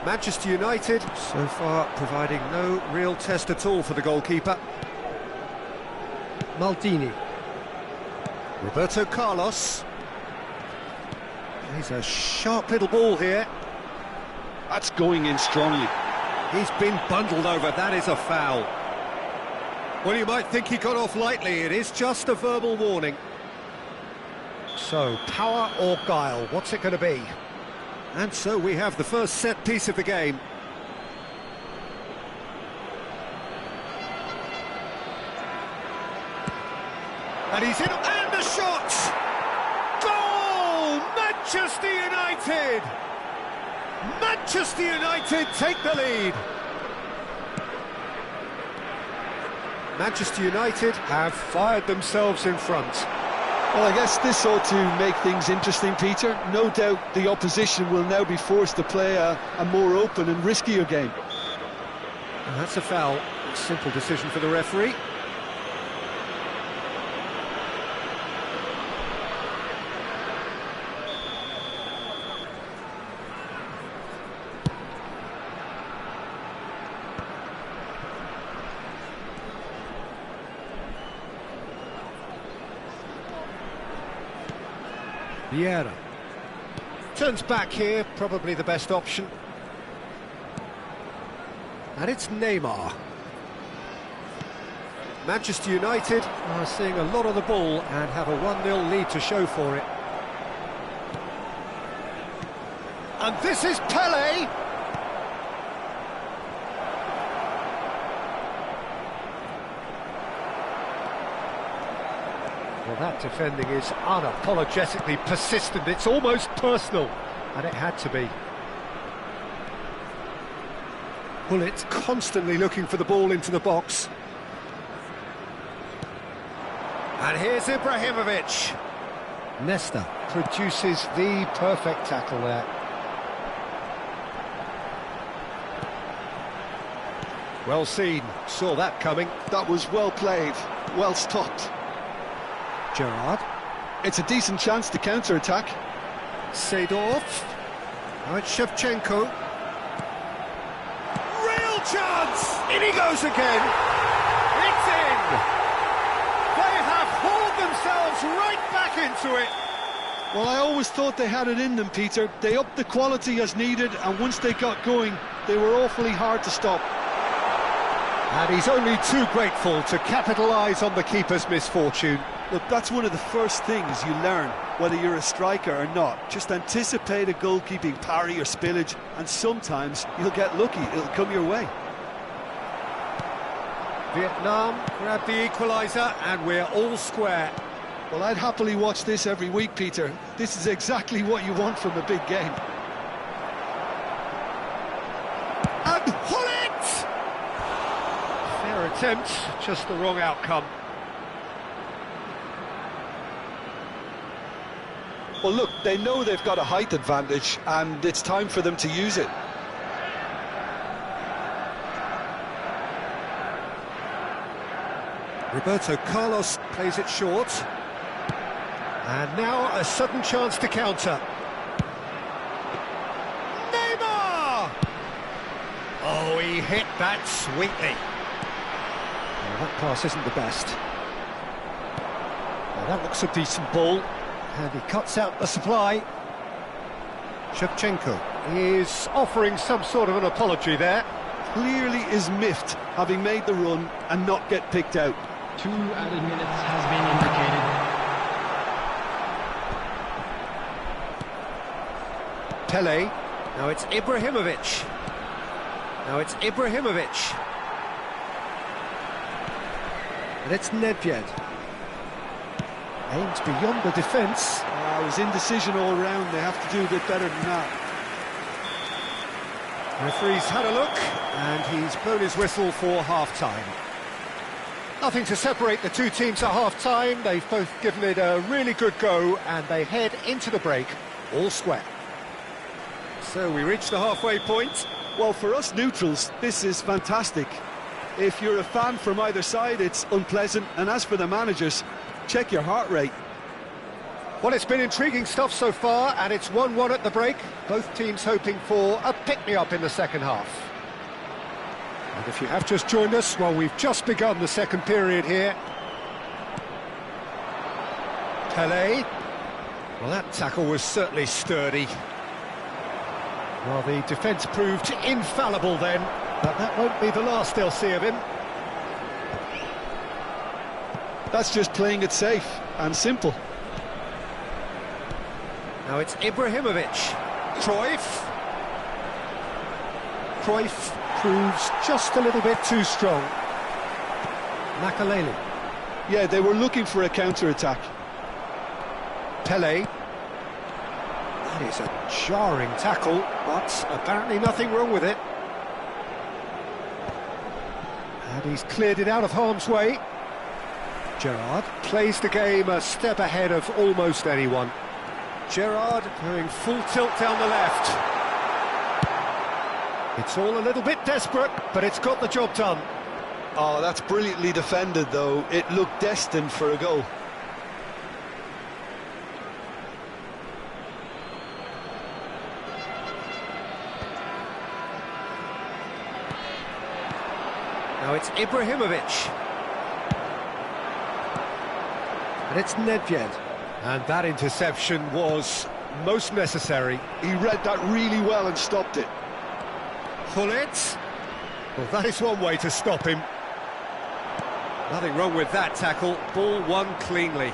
[SPEAKER 1] Manchester United, so far providing no real test at all for the goalkeeper. Maldini. Roberto Carlos. He's a sharp little ball here.
[SPEAKER 2] That's going in strongly.
[SPEAKER 1] He's been bundled over, that is a foul. Well, you might think he got off lightly, it is just a verbal warning. So, power or guile, what's it going to be? And so we have the first set piece of the game. And he's in, and the shot! Goal! Manchester United! Manchester United take the lead. Manchester United have fired themselves in front.
[SPEAKER 2] Well, I guess this ought to make things interesting, Peter. No doubt the opposition will now be forced to play a more open and riskier game.
[SPEAKER 1] And that's a foul. Simple decision for the referee. Vieira turns back here, probably the best option. And it's Neymar. Manchester United are seeing a lot of the ball and have a 1-0 lead to show for it. And this is Pele. Well, that defending is unapologetically persistent. It's almost personal, and it had to be. Bullet constantly looking for the ball into the box. And here's Ibrahimovic. Nesta produces the perfect tackle there. Well seen, saw that coming.
[SPEAKER 2] That was well played, well stopped.
[SPEAKER 1] Gerrard.
[SPEAKER 2] It's a decent chance to counter-attack.
[SPEAKER 1] Seedorf. Now it's Shevchenko. Real chance! In he goes again. It's in! They have hauled themselves right back into it.
[SPEAKER 2] Well, I always thought they had it in them, Peter. They upped the quality as needed, and once they got going, they were awfully hard to stop.
[SPEAKER 1] And he's only too grateful to capitalise on the keeper's misfortune.
[SPEAKER 2] Look, that's one of the first things you learn, whether you're a striker or not. Just anticipate a goalkeeping parry or spillage, and sometimes you'll get lucky, it'll come your way.
[SPEAKER 1] Vietnam grab the equaliser, and we're all square.
[SPEAKER 2] Well, I'd happily watch this every week, Peter. This is exactly what you want from a big game.
[SPEAKER 1] And pull it! Fair attempt, just the wrong outcome.
[SPEAKER 2] Well, look, they know they've got a height advantage, and it's time for them to use it.
[SPEAKER 1] Roberto Carlos plays it short. And now a sudden chance to counter. Neymar! Oh, he hit that sweetly. Well, that pass isn't the best. Well, that looks a decent ball. And he cuts out the supply. Shevchenko is offering some sort of an apology there.
[SPEAKER 2] Clearly is miffed, having made the run and not get picked out.
[SPEAKER 5] 2 added minutes has been indicated.
[SPEAKER 1] Pele. Now it's Ibrahimovic. And it's Nedved. Aims beyond the defence.
[SPEAKER 2] It was indecision all round. They have to do a bit better than that.
[SPEAKER 1] The referee's had a look, and he's blown his whistle for half-time. Nothing to separate the two teams at half-time. They've both given it a really good go, and they head into the break all square. So we reach the halfway point.
[SPEAKER 2] Well, for us neutrals, this is fantastic. If you're a fan from either side, it's unpleasant. And as for the managers, check your heart rate.
[SPEAKER 1] Well, it's been intriguing stuff so far, and it's 1-1 at the break. Both teams hoping for a pick-me-up in the second half. And if you have just joined us, well, we've just begun the second period here. Pelé. Well, that tackle was certainly sturdy. Well, the defence proved infallible then, but that won't be the last they'll see of him.
[SPEAKER 2] That's just playing it safe and simple.
[SPEAKER 1] Now it's Ibrahimovic. Cruyff. Cruyff proves just a little bit too strong. Makaleli.
[SPEAKER 2] Yeah, they were looking for a counter-attack.
[SPEAKER 1] Pelé. That is a jarring tackle, but apparently nothing wrong with it. And he's cleared it out of harm's way. Gerrard plays the game a step ahead of almost anyone. Gerrard going full tilt down the left. It's all a little bit desperate, but it's got the job done.
[SPEAKER 2] Oh, that's brilliantly defended, though. It looked destined for a goal.
[SPEAKER 1] Now it's Ibrahimovic. And it's Nedved. And that interception was most necessary.
[SPEAKER 2] He read that really well and stopped it.
[SPEAKER 1] Gullit. Well, that is one way to stop him. Nothing wrong with that tackle. Ball won cleanly.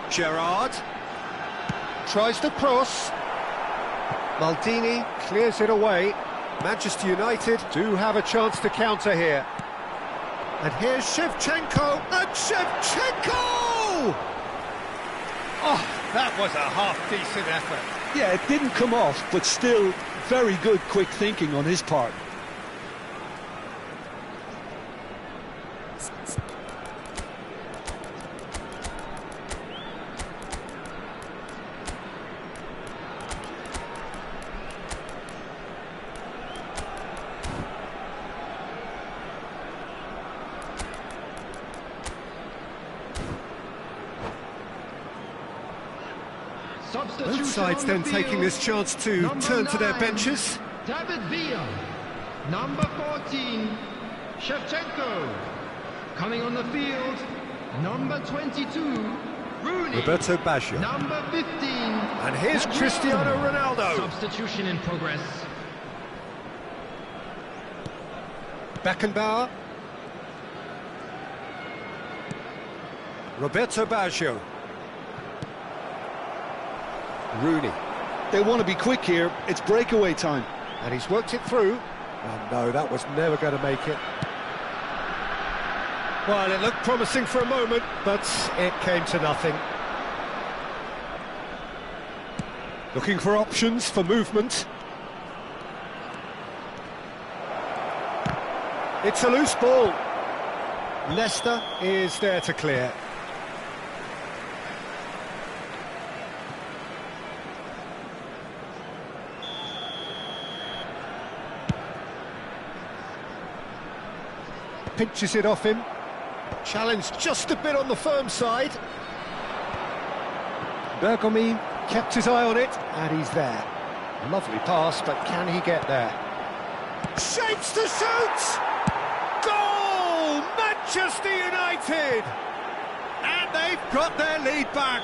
[SPEAKER 1] Gerrard. Tries to cross. Maldini clears it away. Manchester United do have a chance to counter here. And here's Shevchenko, and Shevchenko! Oh, that was a half-decent effort.
[SPEAKER 2] Yeah, it didn't come off, but still very good quick thinking on his part.
[SPEAKER 1] Both sides then taking this chance to turn to their benches.
[SPEAKER 5] David Villa, number 14, Shevchenko. Coming on the field, number 22, Rooney.
[SPEAKER 1] Roberto Baggio.
[SPEAKER 5] Number 15.
[SPEAKER 1] And here's Cristiano Ronaldo.
[SPEAKER 5] Substitution in progress.
[SPEAKER 1] Beckenbauer. Roberto Baggio. Rooney.
[SPEAKER 2] They want to be quick here. It's breakaway time.
[SPEAKER 1] And he's worked it through. Oh no, that was never going to make it. Well, it looked promising for a moment, but it came to nothing. Looking for options for movement. It's a loose ball. Leicester is there to clear. Pinches it off him. Challenged just a bit on the firm side. Bergomi kept his eye on it, and he's there. Lovely pass, but can he get there? Shapes to shoot! Goal! Manchester United! And they've got their lead back.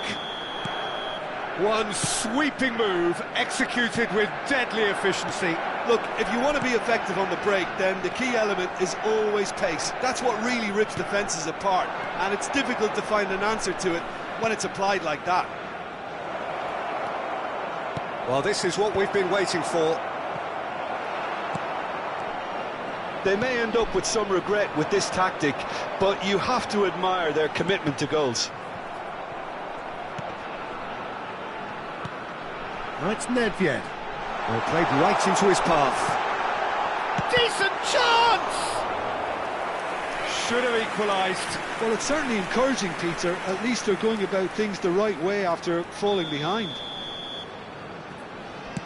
[SPEAKER 1] One sweeping move, executed with deadly efficiency.
[SPEAKER 2] Look, if you want to be effective on the break, then the key element is always pace. That's what really rips defences apart, and it's difficult to find an answer to it when it's applied like that.
[SPEAKER 1] Well, this is what we've been waiting for.
[SPEAKER 2] They may end up with some regret with this tactic, but you have to admire their commitment to goals.
[SPEAKER 1] Now it's Nedved. Well, played right into his path. Decent chance! Should have equalised.
[SPEAKER 2] Well, it's certainly encouraging, Peter. At least they're going about things the right way after falling behind.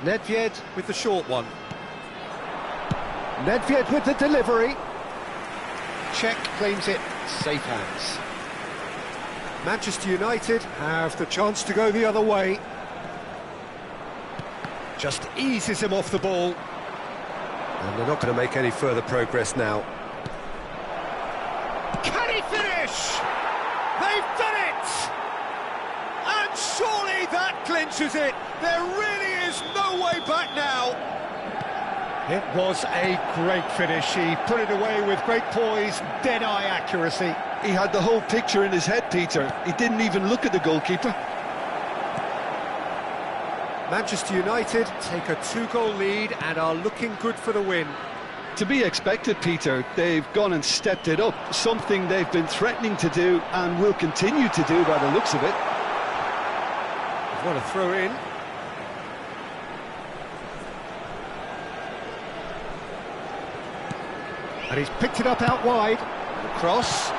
[SPEAKER 1] Nedved with the short one. Nedved with the delivery. Czech claims it, safe hands. Manchester United have the chance to go the other way. Just eases him off the ball. And they're not going to make any further progress now. Can he finish? They've done it! And surely that clinches it. There really is no way back now. It was a great finish. He put it away with great poise, dead-eye accuracy.
[SPEAKER 2] He had the whole picture in his head, Peter. He didn't even look at the goalkeeper.
[SPEAKER 1] Manchester United take a 2-goal lead and are looking good for the win.
[SPEAKER 2] To be expected, Peter. They've gone and stepped it up, something they've been threatening to do and will continue to do by the looks of it.
[SPEAKER 1] What a throw in. And he's picked it up out wide. The cross.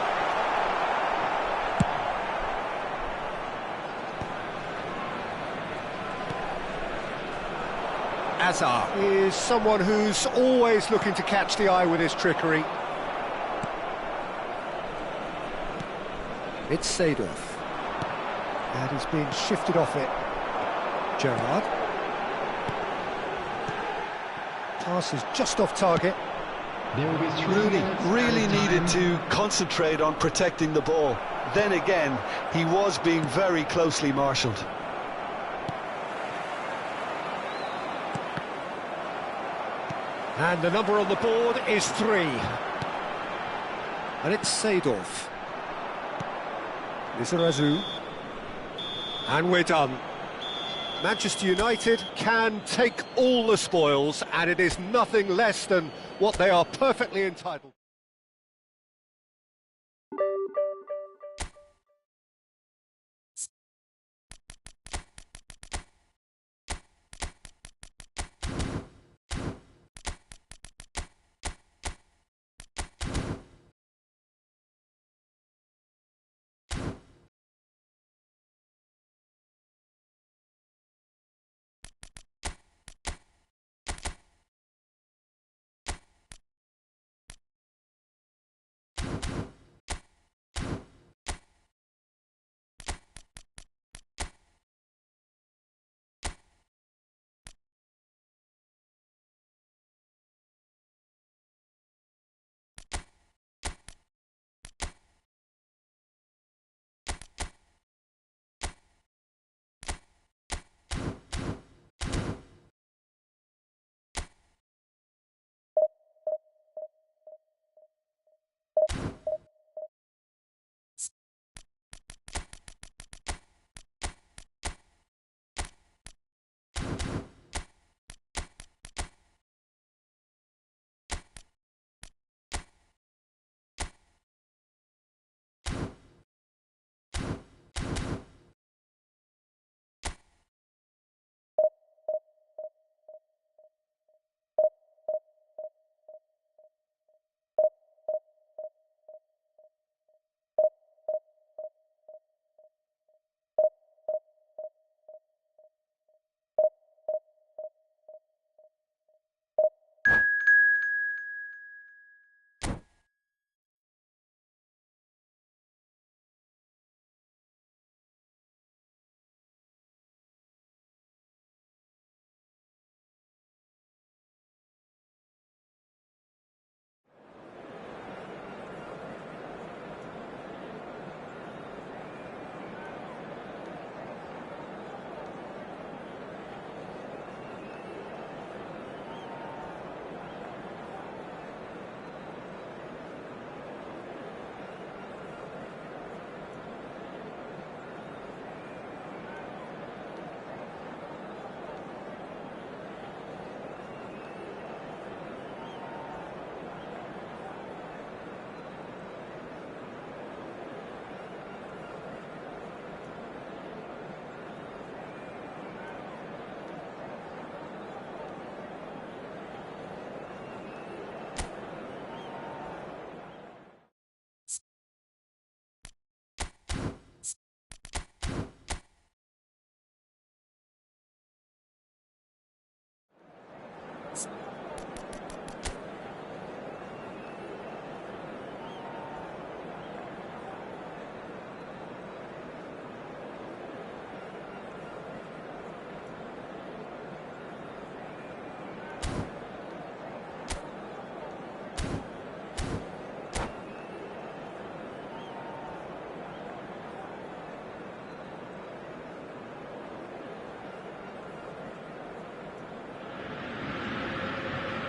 [SPEAKER 1] Azar is someone who's always looking to catch the eye with his trickery. It's Seedorf. And he's being shifted off it. Gerrard. Pass is just off target.
[SPEAKER 2] Really needed to concentrate on protecting the ball. Then again, he was being very closely marshalled.
[SPEAKER 1] And the number on the board is 3. And it's Seedorf. Lizarazu. And we're done. Manchester United can take all the spoils, and it is nothing less than what they are perfectly entitled.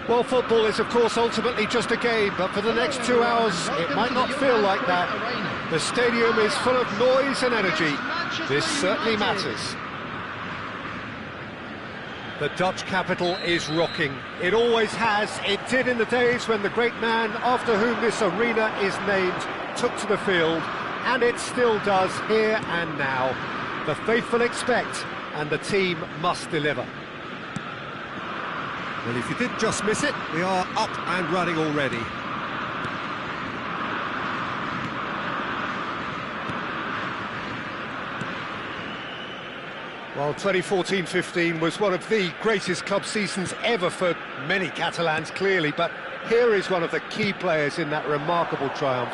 [SPEAKER 1] Well, football is, of course, ultimately just a game, but for the next 2 hours, it might not feel like that. The stadium is full of noise and energy. This certainly matters. The Dutch capital is rocking. It always has. It did in the days when the great man after whom this arena is named took to the field, and it still does here and now. The faithful expect, and the team must deliver.
[SPEAKER 6] Well, if you did just miss it, we are up and running already.
[SPEAKER 1] Well, 2014-15 was one of the greatest club seasons ever for many Catalans, clearly, but here is one of the key players in that remarkable triumph,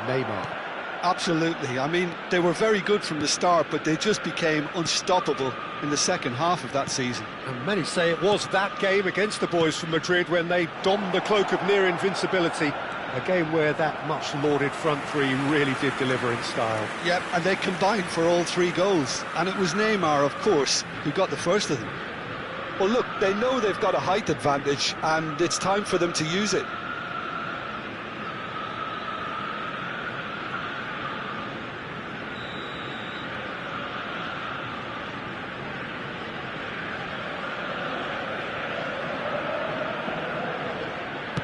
[SPEAKER 1] Neymar.
[SPEAKER 2] Absolutely. I mean, they were very good from the start, but they just became unstoppable in the second half of that season.
[SPEAKER 1] And many say it was that game against the boys from Madrid when they donned the cloak of near invincibility, a game where that much lauded front three really did deliver in style.
[SPEAKER 2] Yep, and they combined for all 3 goals, and it was Neymar, of course, who got the first of them. Well, look, they know they've got a height advantage, and it's time for them to use it.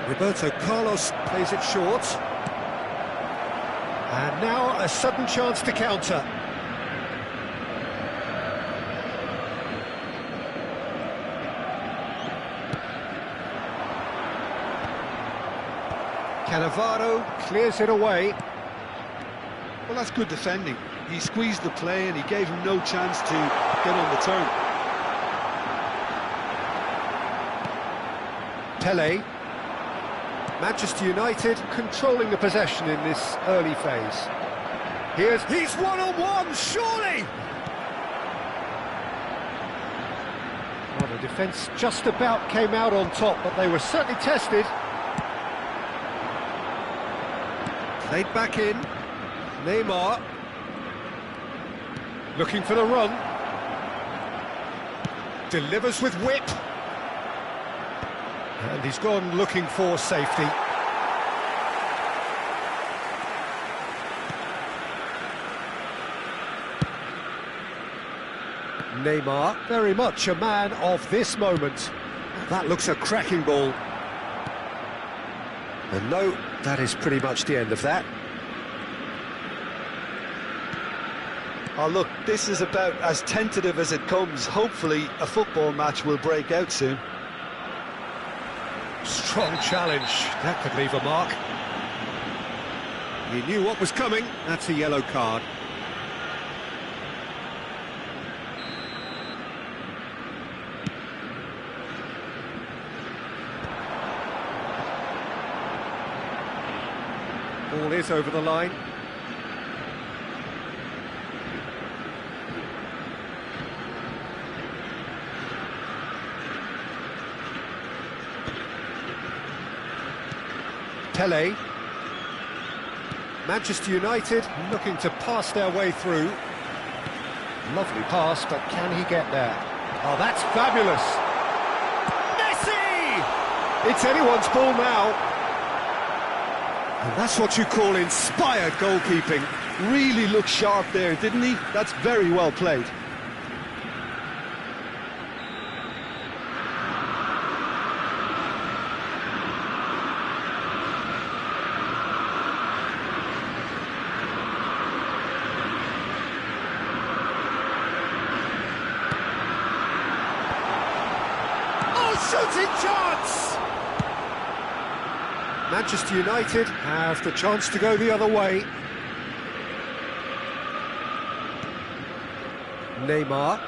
[SPEAKER 6] Roberto Carlos plays it short.
[SPEAKER 1] And now a sudden chance to counter. Cannavaro clears it away.
[SPEAKER 2] Well, that's good defending. He squeezed the play and he gave him no chance to get on the turn.
[SPEAKER 1] Pelé. Manchester United controlling the possession in this early phase.
[SPEAKER 6] He's one-on-one, surely!
[SPEAKER 1] Well, the defence just about came out on top, but they were certainly tested.
[SPEAKER 6] Played back in.
[SPEAKER 1] Neymar. Looking for the run. Delivers with whip. And he's gone looking for safety. Neymar, very much a man of this moment. That looks a cracking ball. And no, that is pretty much the end of that.
[SPEAKER 2] Oh, look, this is about as tentative as it comes. Hopefully, a football match will break out soon.
[SPEAKER 1] Strong challenge. That could leave a mark.
[SPEAKER 6] He knew what was coming. That's a yellow card.
[SPEAKER 1] Ball is over the line. Pelé. Manchester United looking to pass their way through. Lovely pass, but can he get there? Oh, that's fabulous! Messi! It's anyone's ball now. And that's what you call inspired goalkeeping.
[SPEAKER 2] Really looked sharp there, didn't he? That's very well played.
[SPEAKER 1] Shooting chance! Manchester United have the chance to go the other way. Neymar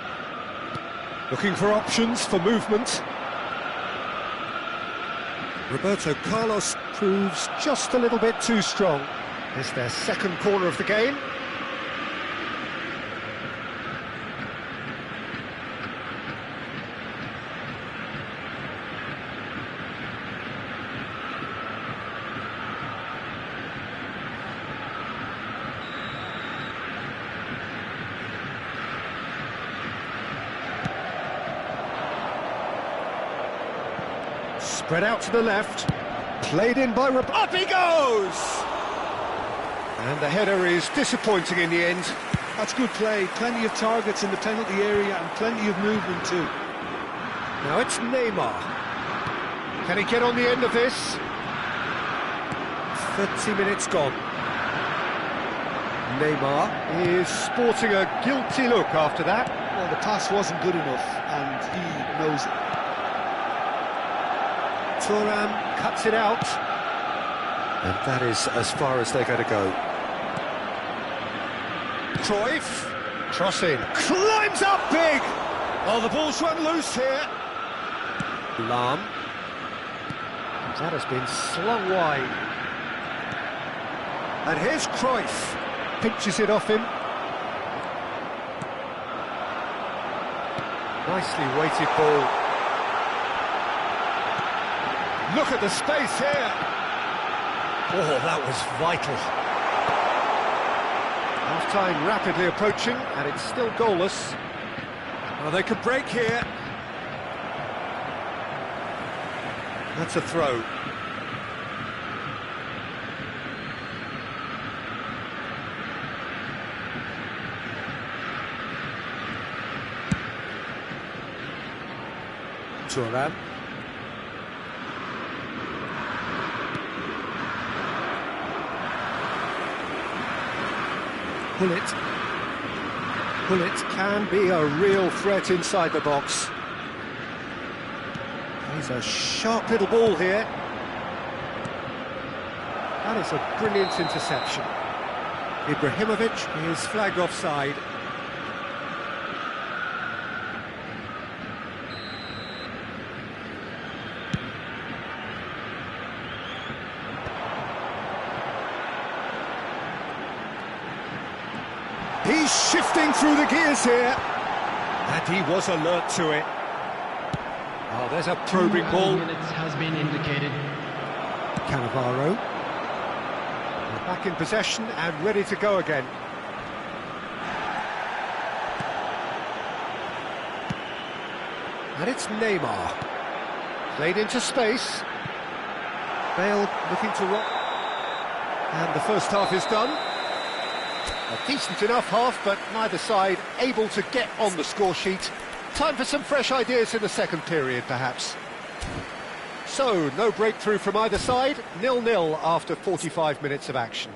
[SPEAKER 1] looking for options for movement. Roberto Carlos proves just a little bit too strong. It's their second corner of the game. Spread out to the left. Played in by... Up he goes! And the header is disappointing in the end.
[SPEAKER 2] That's good play. Plenty of targets in the penalty area and plenty of movement too.
[SPEAKER 1] Now it's Neymar. Can he get on the end of this? 30 minutes gone. Neymar is sporting a guilty look after that.
[SPEAKER 2] Well, the pass wasn't good enough, and he knows it.
[SPEAKER 1] Thuram cuts it out. And that is as far as they're going to go. Cruyff. Cross in. Climbs up big! Oh, the ball's run loose here. Lahm. That has been slung wide. And here's Cruyff. Pinches it off him. Nicely weighted ball. Look at the space here. Oh, that was vital. Half-time rapidly approaching, and it's still goalless. Well, they could break here. That's a throw. Thuram. Pullet can be a real threat inside the box. He's a sharp little ball here. That is a brilliant interception. Ibrahimovic is flagged offside. He's shifting through the gears here. And he was alert to it. Oh, there's a probing ball.
[SPEAKER 5] Minutes has been indicated.
[SPEAKER 1] Cannavaro. Back in possession and ready to go again. And it's Neymar. Played into space. Bale looking to rock. And the first half is done. A decent enough half, but neither side able to get on the score sheet. Time for some fresh ideas in the second period, perhaps. So, no breakthrough from either side, 0-0 after 45 minutes of action.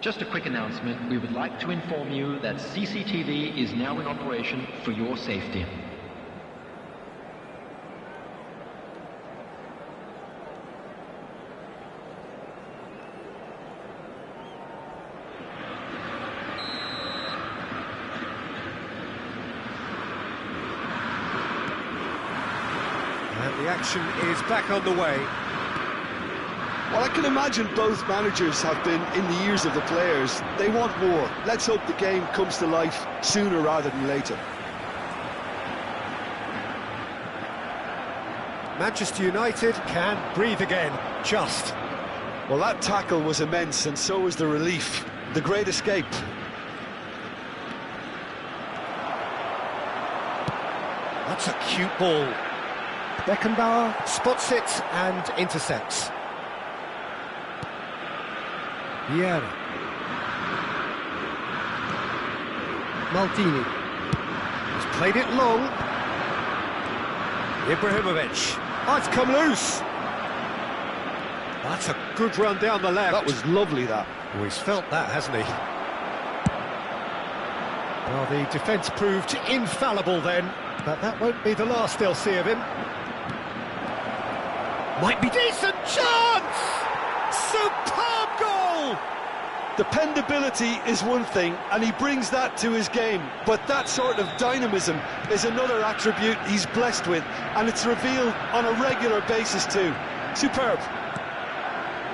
[SPEAKER 5] Just a quick announcement. We would like to inform you that CCTV is now in operation for your safety.
[SPEAKER 1] And the action is back on the way.
[SPEAKER 2] Well, I can imagine both managers have been in the ears of the players. They want more. Let's hope the game comes to life sooner rather than later.
[SPEAKER 1] Manchester United can breathe again, just.
[SPEAKER 2] Well, that tackle was immense, and so was the relief. The great escape.
[SPEAKER 1] That's a cute ball. Beckenbauer spots it and intercepts. Vieira. Maldini. He's played it long. Ibrahimovic. Oh, it's come loose. That's a good run down the left.
[SPEAKER 2] That was lovely, that.
[SPEAKER 1] Oh, he's felt that, hasn't he? Well, the defence proved infallible then, but that won't be the last they'll see of him. Might be decent chance! Superb goal!
[SPEAKER 2] Dependability is one thing, and he brings that to his game, but that sort of dynamism is another attribute he's blessed with, and it's revealed on a regular basis too. Superb.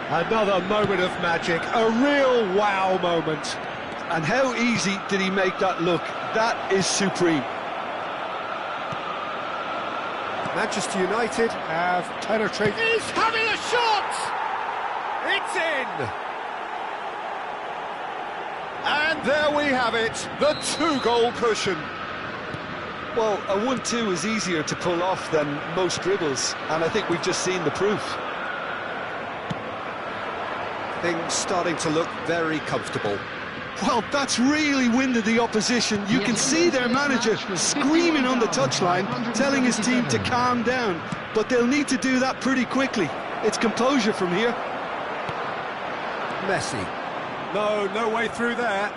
[SPEAKER 1] Another moment of magic, a real wow moment.
[SPEAKER 2] And how easy did he make that look? That is supreme.
[SPEAKER 1] Manchester United have penetrated. He's having a shot! It's in! And there we have it, the 2-goal cushion.
[SPEAKER 2] Well, a 1-2 is easier to pull off than most dribbles, and I think we've just seen the proof.
[SPEAKER 1] Things starting to look very comfortable.
[SPEAKER 2] Well, that's really winded the opposition. You can see their manager screaming on the touchline, telling his team to calm down, but they'll need to do that pretty quickly. It's composure from here.
[SPEAKER 1] Messi. No way through there.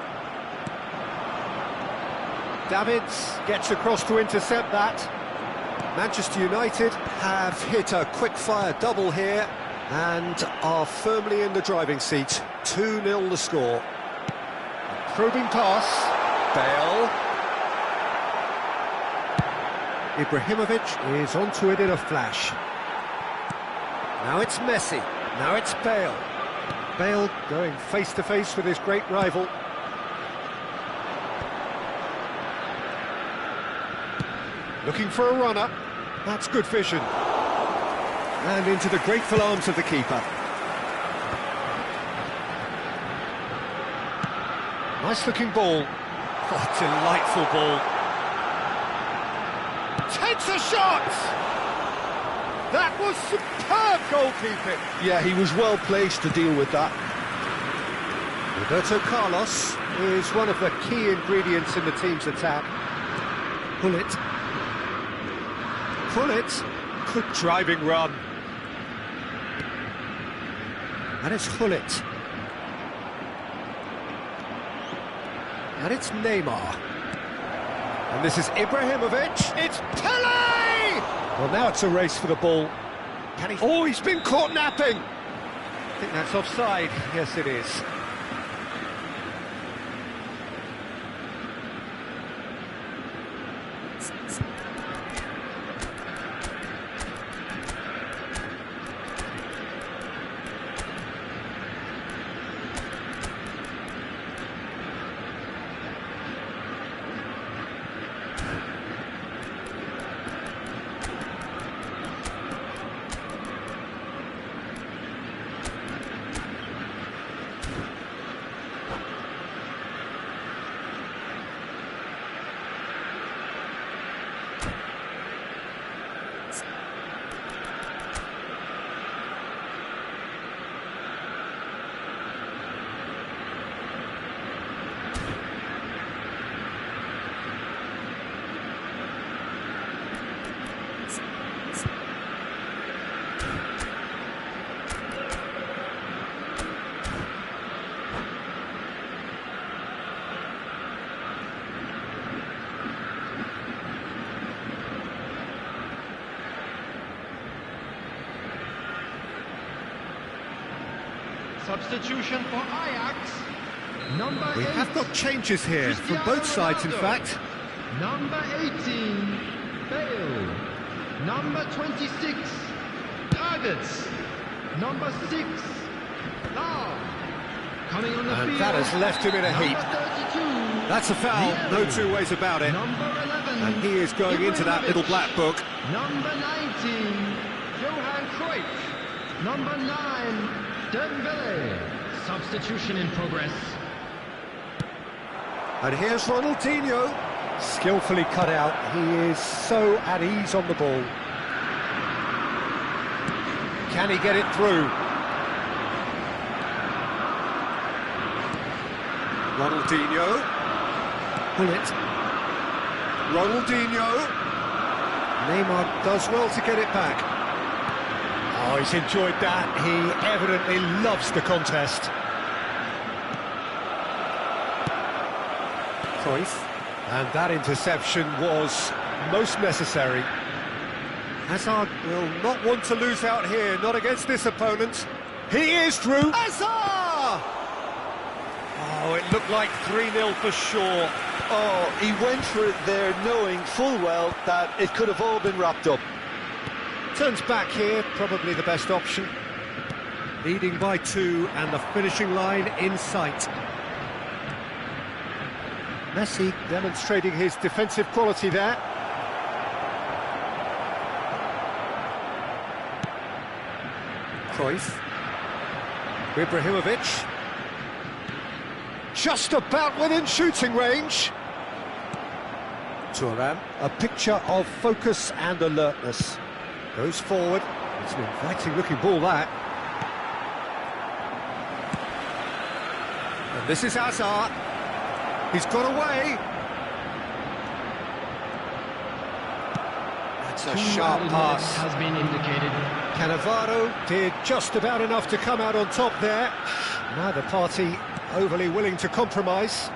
[SPEAKER 1] Davids gets across to intercept that. Manchester United have hit a quick-fire double here and are firmly in the driving seat. 2-0 the score. Probing pass. Bale. Ibrahimovic is onto it in a flash. Now it's Messi. Now it's Bale. Bale going face-to-face with his great rival. Looking for a runner. That's good vision. And into the grateful arms of the keeper. Nice-looking ball. Oh, delightful ball. Takes a shot! That was superb goalkeeping.
[SPEAKER 2] Yeah, he was well placed to deal with that.
[SPEAKER 1] Roberto Carlos is one of the key ingredients in the team's attack. Pull it. Pull it. Good driving run. And it's Hullet. And it's Neymar. And this is Ibrahimovic. It's Pele! Well, now it's a race for the ball. Can he... Oh, he's been caught napping! I think that's offside. Yes, it is.
[SPEAKER 5] Substitution for Ajax. Number
[SPEAKER 1] We
[SPEAKER 5] 8.
[SPEAKER 1] have got changes here from both sides, in fact.
[SPEAKER 5] Number 18, Bale. Number 26, Davids. Number 6, Lau. Coming on the
[SPEAKER 1] And
[SPEAKER 5] field.
[SPEAKER 1] that has left him in a heap.
[SPEAKER 5] Number 32,
[SPEAKER 1] That's a foul, no two ways about it.
[SPEAKER 5] Number 11,
[SPEAKER 1] And he is going into that little black book.
[SPEAKER 5] Number 19, Johan Cruyff. Number 9, Dembele. Substitution in progress.
[SPEAKER 1] And here's Ronaldinho. Skillfully cut out. He is so at ease on the ball. Can he get it through? Ronaldinho. Pull it. Ronaldinho. Neymar does well to get it back. Oh, he's enjoyed that. He evidently loves the contest. Cruyff. And that interception was most necessary. Hazard will not want to lose out here, not against this opponent. He is through. Hazard! looked like 3-0 for sure.
[SPEAKER 2] Oh, he went for it there, knowing full well that it could have all been wrapped up.
[SPEAKER 1] Turns back here, probably the best option.
[SPEAKER 6] Leading by 2 and the finishing line in sight.
[SPEAKER 1] Messi demonstrating his defensive quality there. Cruyff. Ibrahimovic. Just about within shooting range. Thuram, a picture of focus and alertness. Goes forward. It's an inviting looking ball, that. And this is Hazard. He's got away. That's a sharp pass.
[SPEAKER 5] Has been indicated.
[SPEAKER 1] Cannavaro did just about enough to come out on top there. Neither party overly willing to compromise.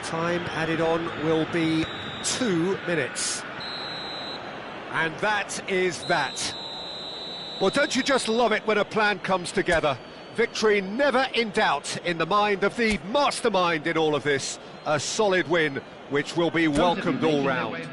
[SPEAKER 1] Time added on will be 2 minutes. And that is that. Well, don't you just love it when a plan comes together? Victory never in doubt in the mind of the mastermind in all of this. A solid win, which will be welcomed all round.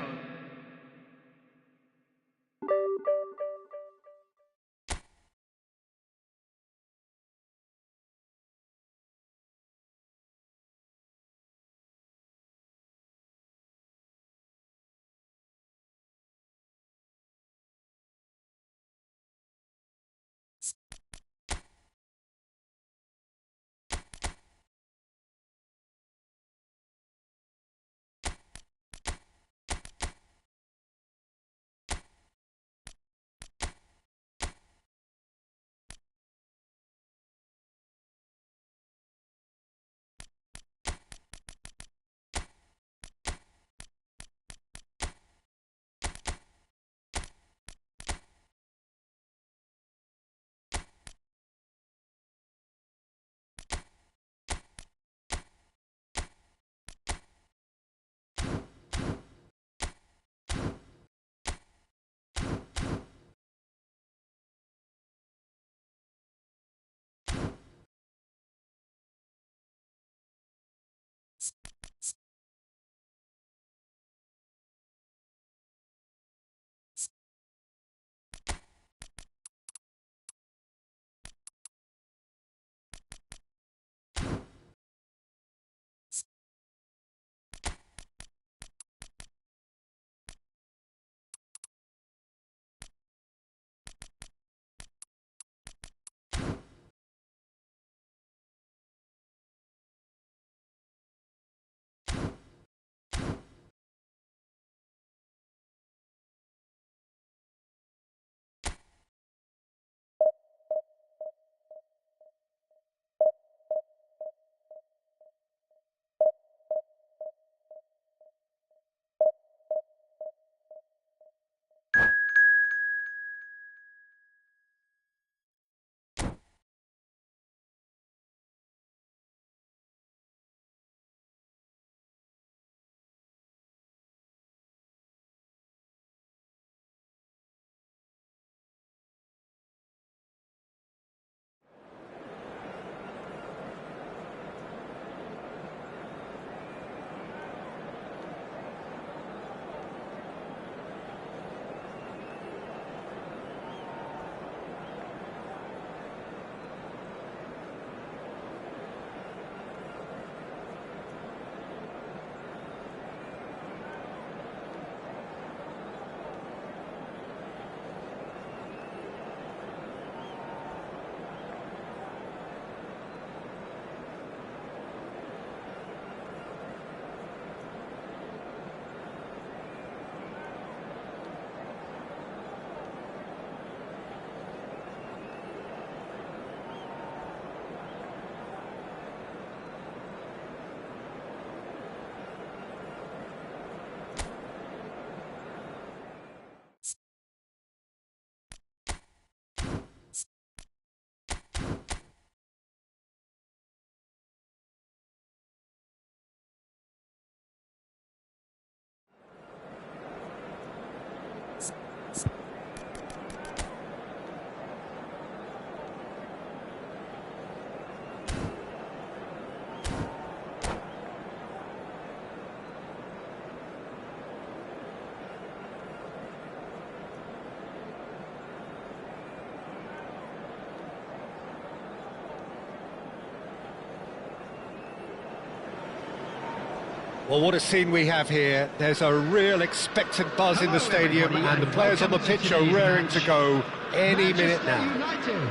[SPEAKER 1] Well, what a scene we have here. There's a real expectant buzz in the stadium, and the players on the pitch are raring to go any minute now.
[SPEAKER 3] United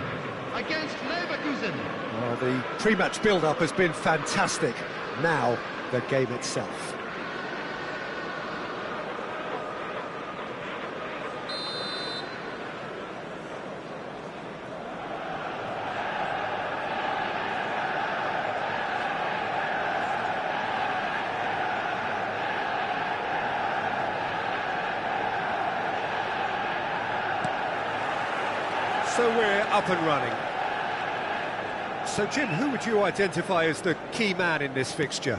[SPEAKER 3] against Leverkusen.
[SPEAKER 6] Well, the pre-match build-up has been fantastic. Now, the game itself. So we're up and running. So, Jim, who would you identify as the key man in this fixture?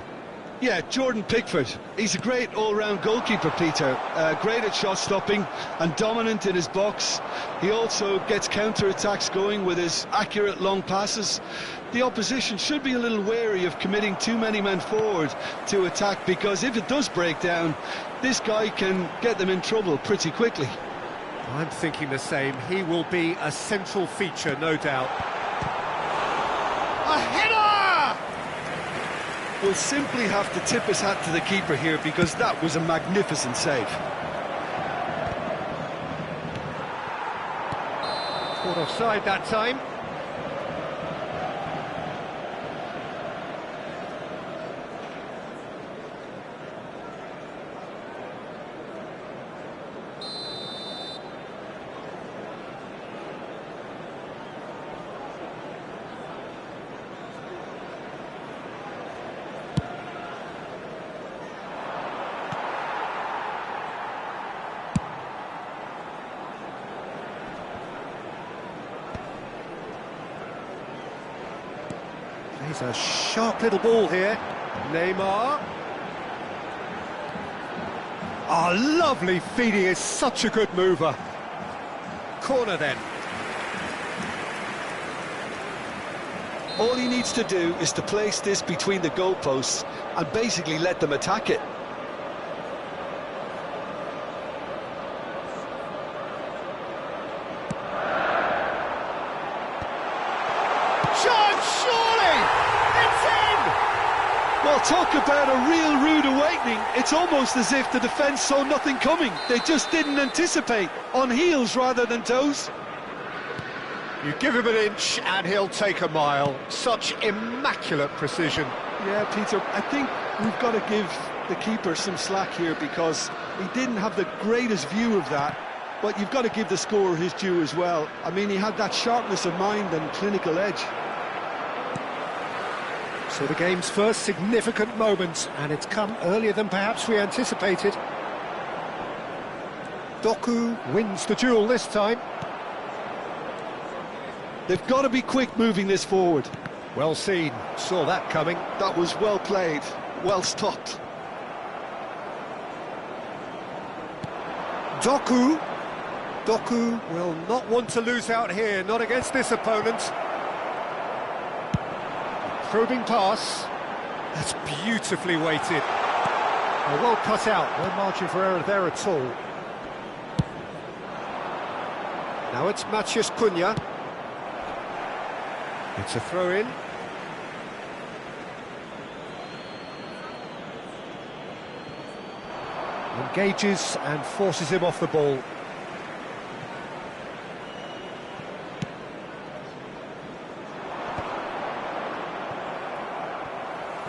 [SPEAKER 2] Yeah, Jordan Pickford. He's a great all-round goalkeeper, Peter. Great at shot stopping and dominant in his box. He also gets counter-attacks going with his accurate long passes. The opposition should be a little wary of committing too many men forward to attack, because if it does break down, this guy can get them in trouble pretty quickly.
[SPEAKER 6] I'm thinking the same. He will be a central feature, no doubt.
[SPEAKER 1] A header!
[SPEAKER 2] We'll simply have to tip his hat to the keeper here, because that was a magnificent save.
[SPEAKER 6] Caught offside that time. He's a sharp little ball here. Neymar. Oh, lovely feed. He is such a good mover. Corner then.
[SPEAKER 2] All he needs to do is to place this between the goalposts and basically let them attack it. Well, talk about a real rude awakening. It's almost as if the defence saw nothing coming. They just didn't anticipate. On heels rather than toes.
[SPEAKER 6] You give him an inch and he'll take a mile. Such immaculate precision.
[SPEAKER 2] Yeah, Peter, I think we've got to give the keeper some slack here, because he didn't have the greatest view of that. But you've got to give the scorer his due as well. I mean, he had that sharpness of mind and clinical edge.
[SPEAKER 6] So the game's first significant moment, and it's come earlier than perhaps we anticipated. Doku wins the duel this time.
[SPEAKER 2] They've got to be quick moving this forward.
[SPEAKER 6] Well seen, saw that coming.
[SPEAKER 2] That was well played, well stopped.
[SPEAKER 6] Doku will not want to lose out here, not against this opponent. Probing pass. That's beautifully weighted. Well cut out, no margin for error there at all. Now it's Matheus Cunha. It's a throw-in. Engages and forces him off the ball.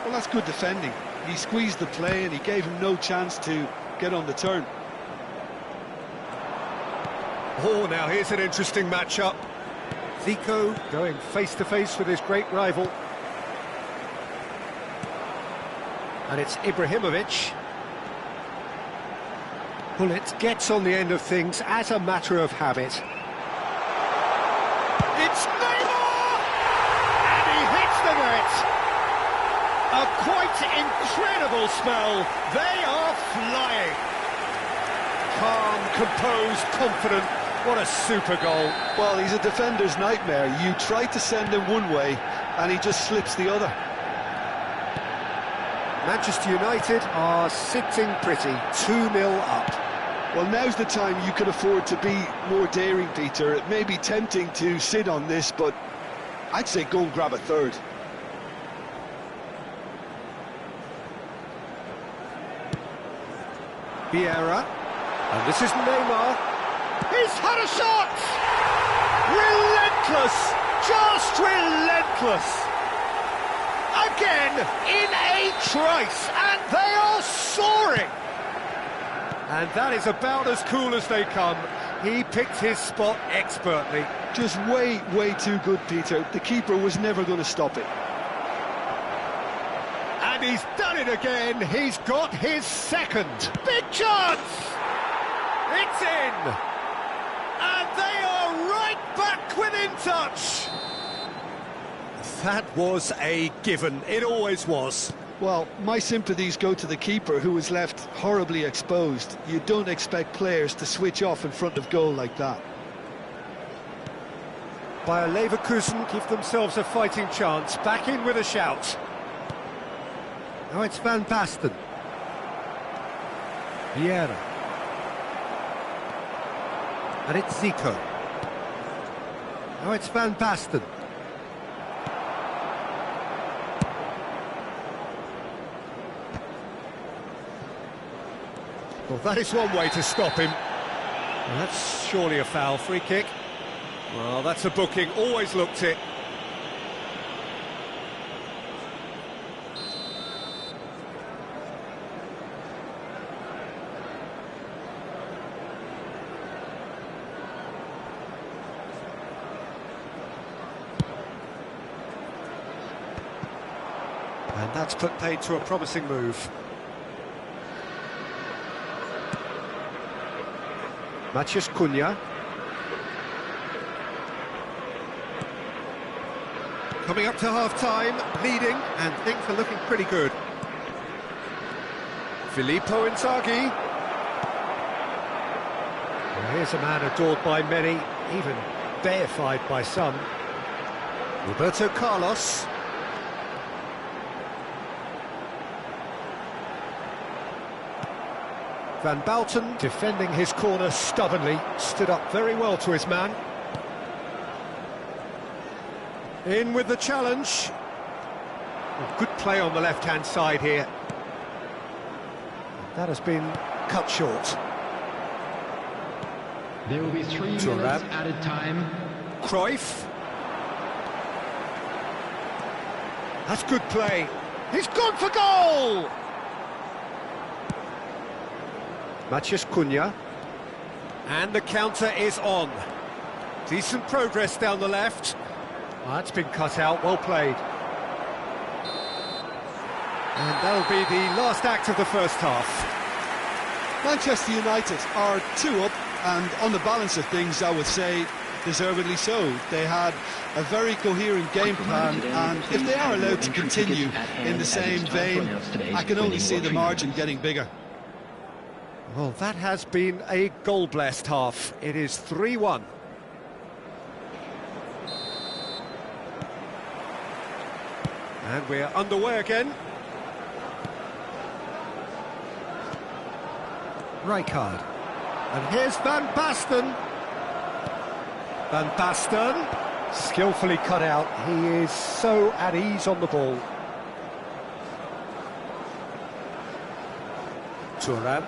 [SPEAKER 2] Well, that's good defending. He squeezed the play and he gave him no chance to get on the turn.
[SPEAKER 6] Oh, now here's an interesting matchup. Zico going face-to-face with his great rival. And it's Ibrahimovic. Bullet gets on the end of things as a matter of habit. It's Neymar! And he hits the net! A quite incredible spell. They are flying. Calm, composed, confident. What a super goal.
[SPEAKER 2] Well, he's a defender's nightmare. You try to send him one way and he just slips the other.
[SPEAKER 6] Manchester United are sitting pretty, 2-0 up.
[SPEAKER 2] Well, now's the time you can afford to be more daring, Peter. It may be tempting to sit on this, but I'd say go and grab a third.
[SPEAKER 1] Vieira. And this is Neymar.
[SPEAKER 6] He's had a shot! Relentless! Just relentless! Again, in a trice, and they are soaring!
[SPEAKER 1] And that is about as cool as they come. He picked his spot expertly.
[SPEAKER 2] Just way too good, Peter. The keeper was never going to stop it.
[SPEAKER 6] And he's done it again. He's got his second. Big chance! It's in! And they are right back within touch!
[SPEAKER 1] That was a given. It always was.
[SPEAKER 2] Well, my sympathies go to the keeper, who was left horribly exposed. You don't expect players to switch off in front of goal like that.
[SPEAKER 1] Bayer Leverkusen give themselves a fighting chance. Back in with a shout. Now it's Van Basten. Vieira. And it's Zico. Now it's Van Basten. Well, that is one way to stop him. Well, that's surely a foul. Free kick. Well, that's a booking. Always looked it. And that's put paid to a promising move. Matheus Cunha. Coming up to half-time, leading, and things are looking pretty good. Filippo Inzaghi. Well, here's a man adored by many, even deified by some. Roberto Carlos. Van Basten, defending his corner stubbornly, stood up very well to his man. In with the challenge. Well, good play on the left-hand side here. That has been cut short.
[SPEAKER 5] There will be 3 minutes added time.
[SPEAKER 1] Cruyff. That's good play.
[SPEAKER 6] He's gone for goal!
[SPEAKER 1] Matheus Cunha. And the counter is on. Decent progress down the left. Oh, that's been cut out, well played. And that'll be the last act of the first half.
[SPEAKER 2] Manchester United are 2 up, and on the balance of things, I would say deservedly so. They had a very coherent game plan, and if they are allowed to continue in the same vein, I can only see the margin getting bigger.
[SPEAKER 1] Well, that has been a goal-blessed half. It is 3-1. And we're underway again. Rijkaard. And here's Van Basten. Van Basten, skillfully cut out. He is so at ease on the ball. Thuram.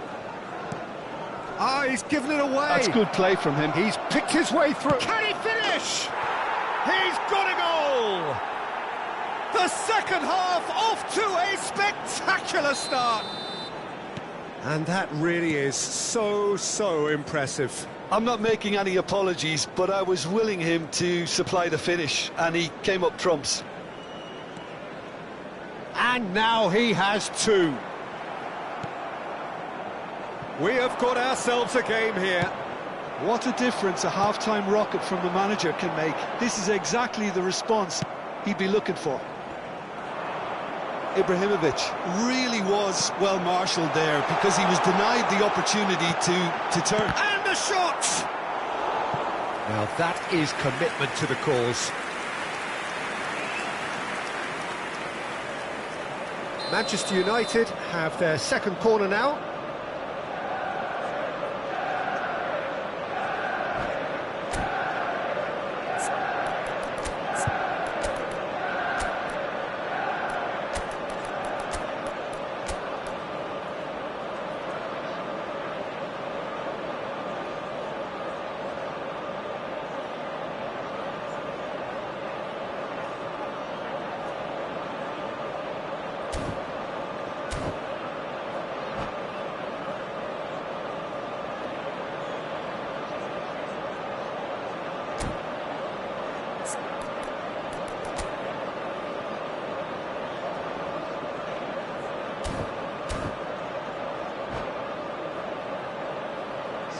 [SPEAKER 1] Ah, he's given it away.
[SPEAKER 2] That's good play from him.
[SPEAKER 1] He's picked his way through.
[SPEAKER 6] Can he finish? He's got a goal! The second half off to a spectacular start.
[SPEAKER 1] And that really is so impressive.
[SPEAKER 2] I'm not making any apologies, but I was willing him to supply the finish, and he came up trumps.
[SPEAKER 1] And now he has 2. We have got ourselves a game here.
[SPEAKER 2] What a difference a half-time rocket from the manager can make. This is exactly the response he'd be looking for. Ibrahimovic really was well marshalled there, because he was denied the opportunity to turn.
[SPEAKER 6] And the shot!
[SPEAKER 1] Now that is commitment to the cause. Manchester United have their second corner now.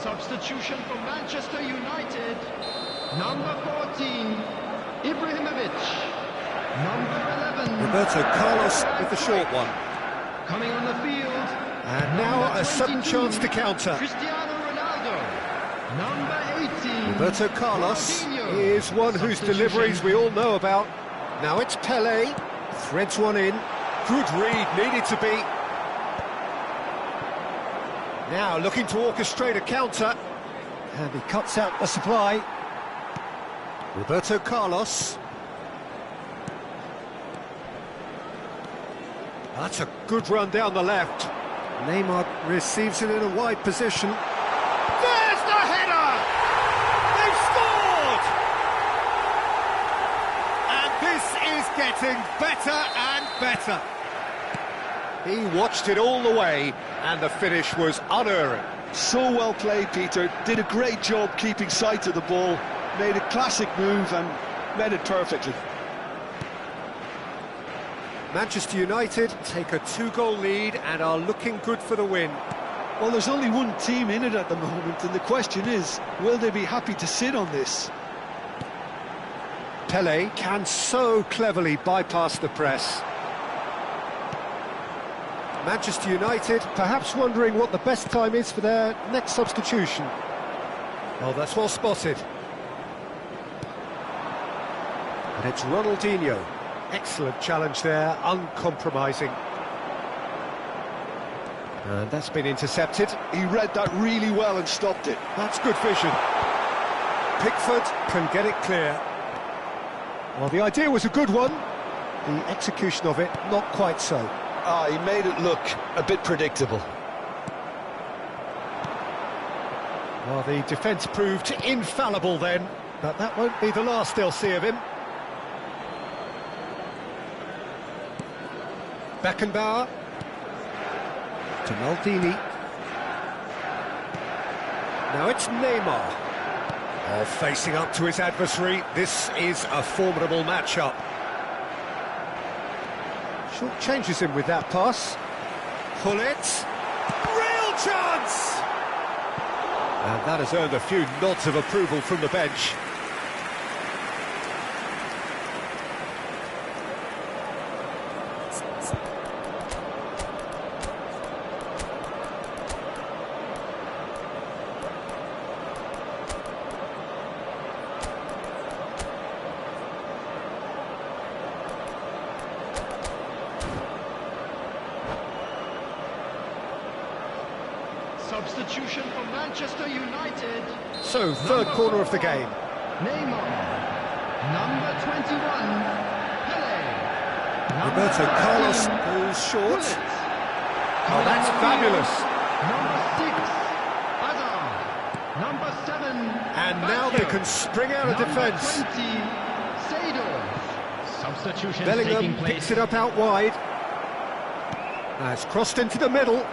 [SPEAKER 5] Substitution for Manchester United. Number 14, Ibrahimovic. Number 11,
[SPEAKER 1] Roberto Carlos with the short one.
[SPEAKER 5] coming on the field.
[SPEAKER 1] And now a sudden chance to counter.
[SPEAKER 5] Cristiano Ronaldo. Number 18,
[SPEAKER 1] Roberto Carlos
[SPEAKER 5] Ronaldinho.
[SPEAKER 1] is one whose deliveries we all know about. Now it's Pelé, threads one in. Good read, needed to be. Now looking to orchestrate a counter. And he cuts out the supply. Roberto Carlos. That's a good run down the left. Neymar receives it in a wide position.
[SPEAKER 6] There's the header! They've scored! And this is getting better and better.
[SPEAKER 1] He watched it all the way, and the finish was unerring.
[SPEAKER 2] So well played, Peter. Did a great job keeping sight of the ball. Made a classic move and met it perfectly.
[SPEAKER 1] Manchester United take a 2-goal lead and are looking good for the win.
[SPEAKER 2] Well, there's only one team in it at the moment, and the question is, will they be happy to sit on this?
[SPEAKER 1] Pelé can so cleverly bypass the press. Manchester United perhaps wondering what the best time is for their next substitution. Oh, that's well spotted. And it's Ronaldinho. Excellent challenge there, uncompromising. And that's been intercepted.
[SPEAKER 2] He read that really well and stopped it.
[SPEAKER 1] That's good vision. Pickford can get it clear. Well, the idea was a good one. The execution of it, not quite so.
[SPEAKER 2] He made it look a bit predictable.
[SPEAKER 1] Well, the defence proved infallible then, but that won't be the last they'll see of him. Beckenbauer to Maldini. Now it's Neymar. Oh, facing up to his adversary. This is a formidable matchup. Short changes him with that pass. Hullet. Real chance! And that has earned a few nods of approval from the bench.
[SPEAKER 5] Substitution for Manchester United.
[SPEAKER 1] So, third corner of the game.
[SPEAKER 5] Neymar. Number 21, Pelé.
[SPEAKER 1] Roberto Carlos goes short. Oh, that's fabulous.
[SPEAKER 5] Number 6, Hazard. Number 7,
[SPEAKER 1] And now they can spring out of defence.
[SPEAKER 5] 20, Seedorf. Substitution taking
[SPEAKER 1] Bellingham
[SPEAKER 5] place.
[SPEAKER 1] picks it up out wide. It's crossed into the middle.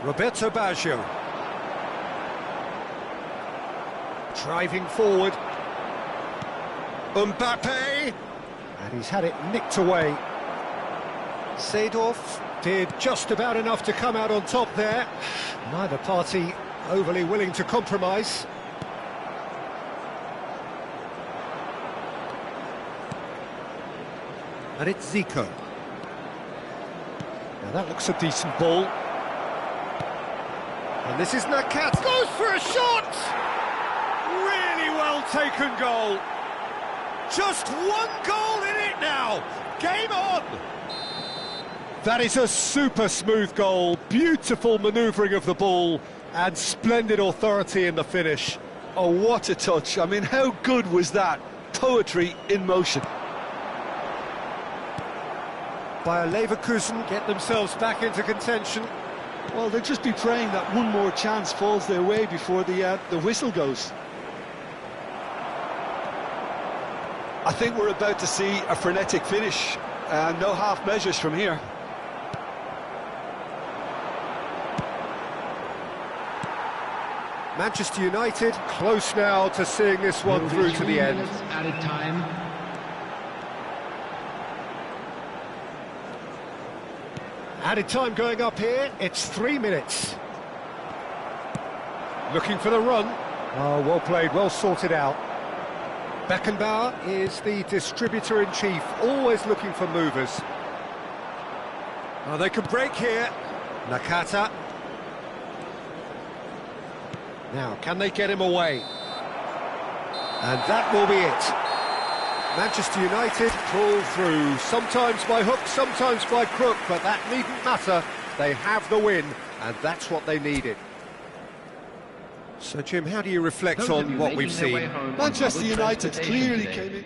[SPEAKER 1] Roberto Baggio. Driving forward. Mbappe. And he's had it nicked away. Seedorf did just about enough to come out on top there. Neither party overly willing to compromise. And it's Zico. Now that looks a decent ball. And this is Nakat.
[SPEAKER 6] Goes for a shot! Really well taken goal. Just one goal in it now. Game on!
[SPEAKER 1] That is a super smooth goal. Beautiful manoeuvring of the ball and splendid authority in the finish.
[SPEAKER 2] Oh, what a touch. I mean, how good was that? Poetry in motion.
[SPEAKER 1] Bayer Leverkusen get themselves back into contention.
[SPEAKER 2] Well, they'll just be praying that one more chance falls their way before the whistle goes. I think we're about to see a frenetic finish, and no half measures from here.
[SPEAKER 1] Manchester United close now to seeing this one through to the end.
[SPEAKER 5] Added time.
[SPEAKER 1] Added time going up here, it's 3 minutes. Looking for the run. Oh, well played, well sorted out. Beckenbauer is the distributor-in-chief, always looking for movers. Oh, they can break here. Nakata. Now, can they get him away? And that will be it. Manchester United pull through, sometimes by hook, sometimes by crook, but that needn't matter. They have the win, and that's what they needed. So, Jim, how do you reflect on what we've seen?
[SPEAKER 2] Manchester United clearly came in.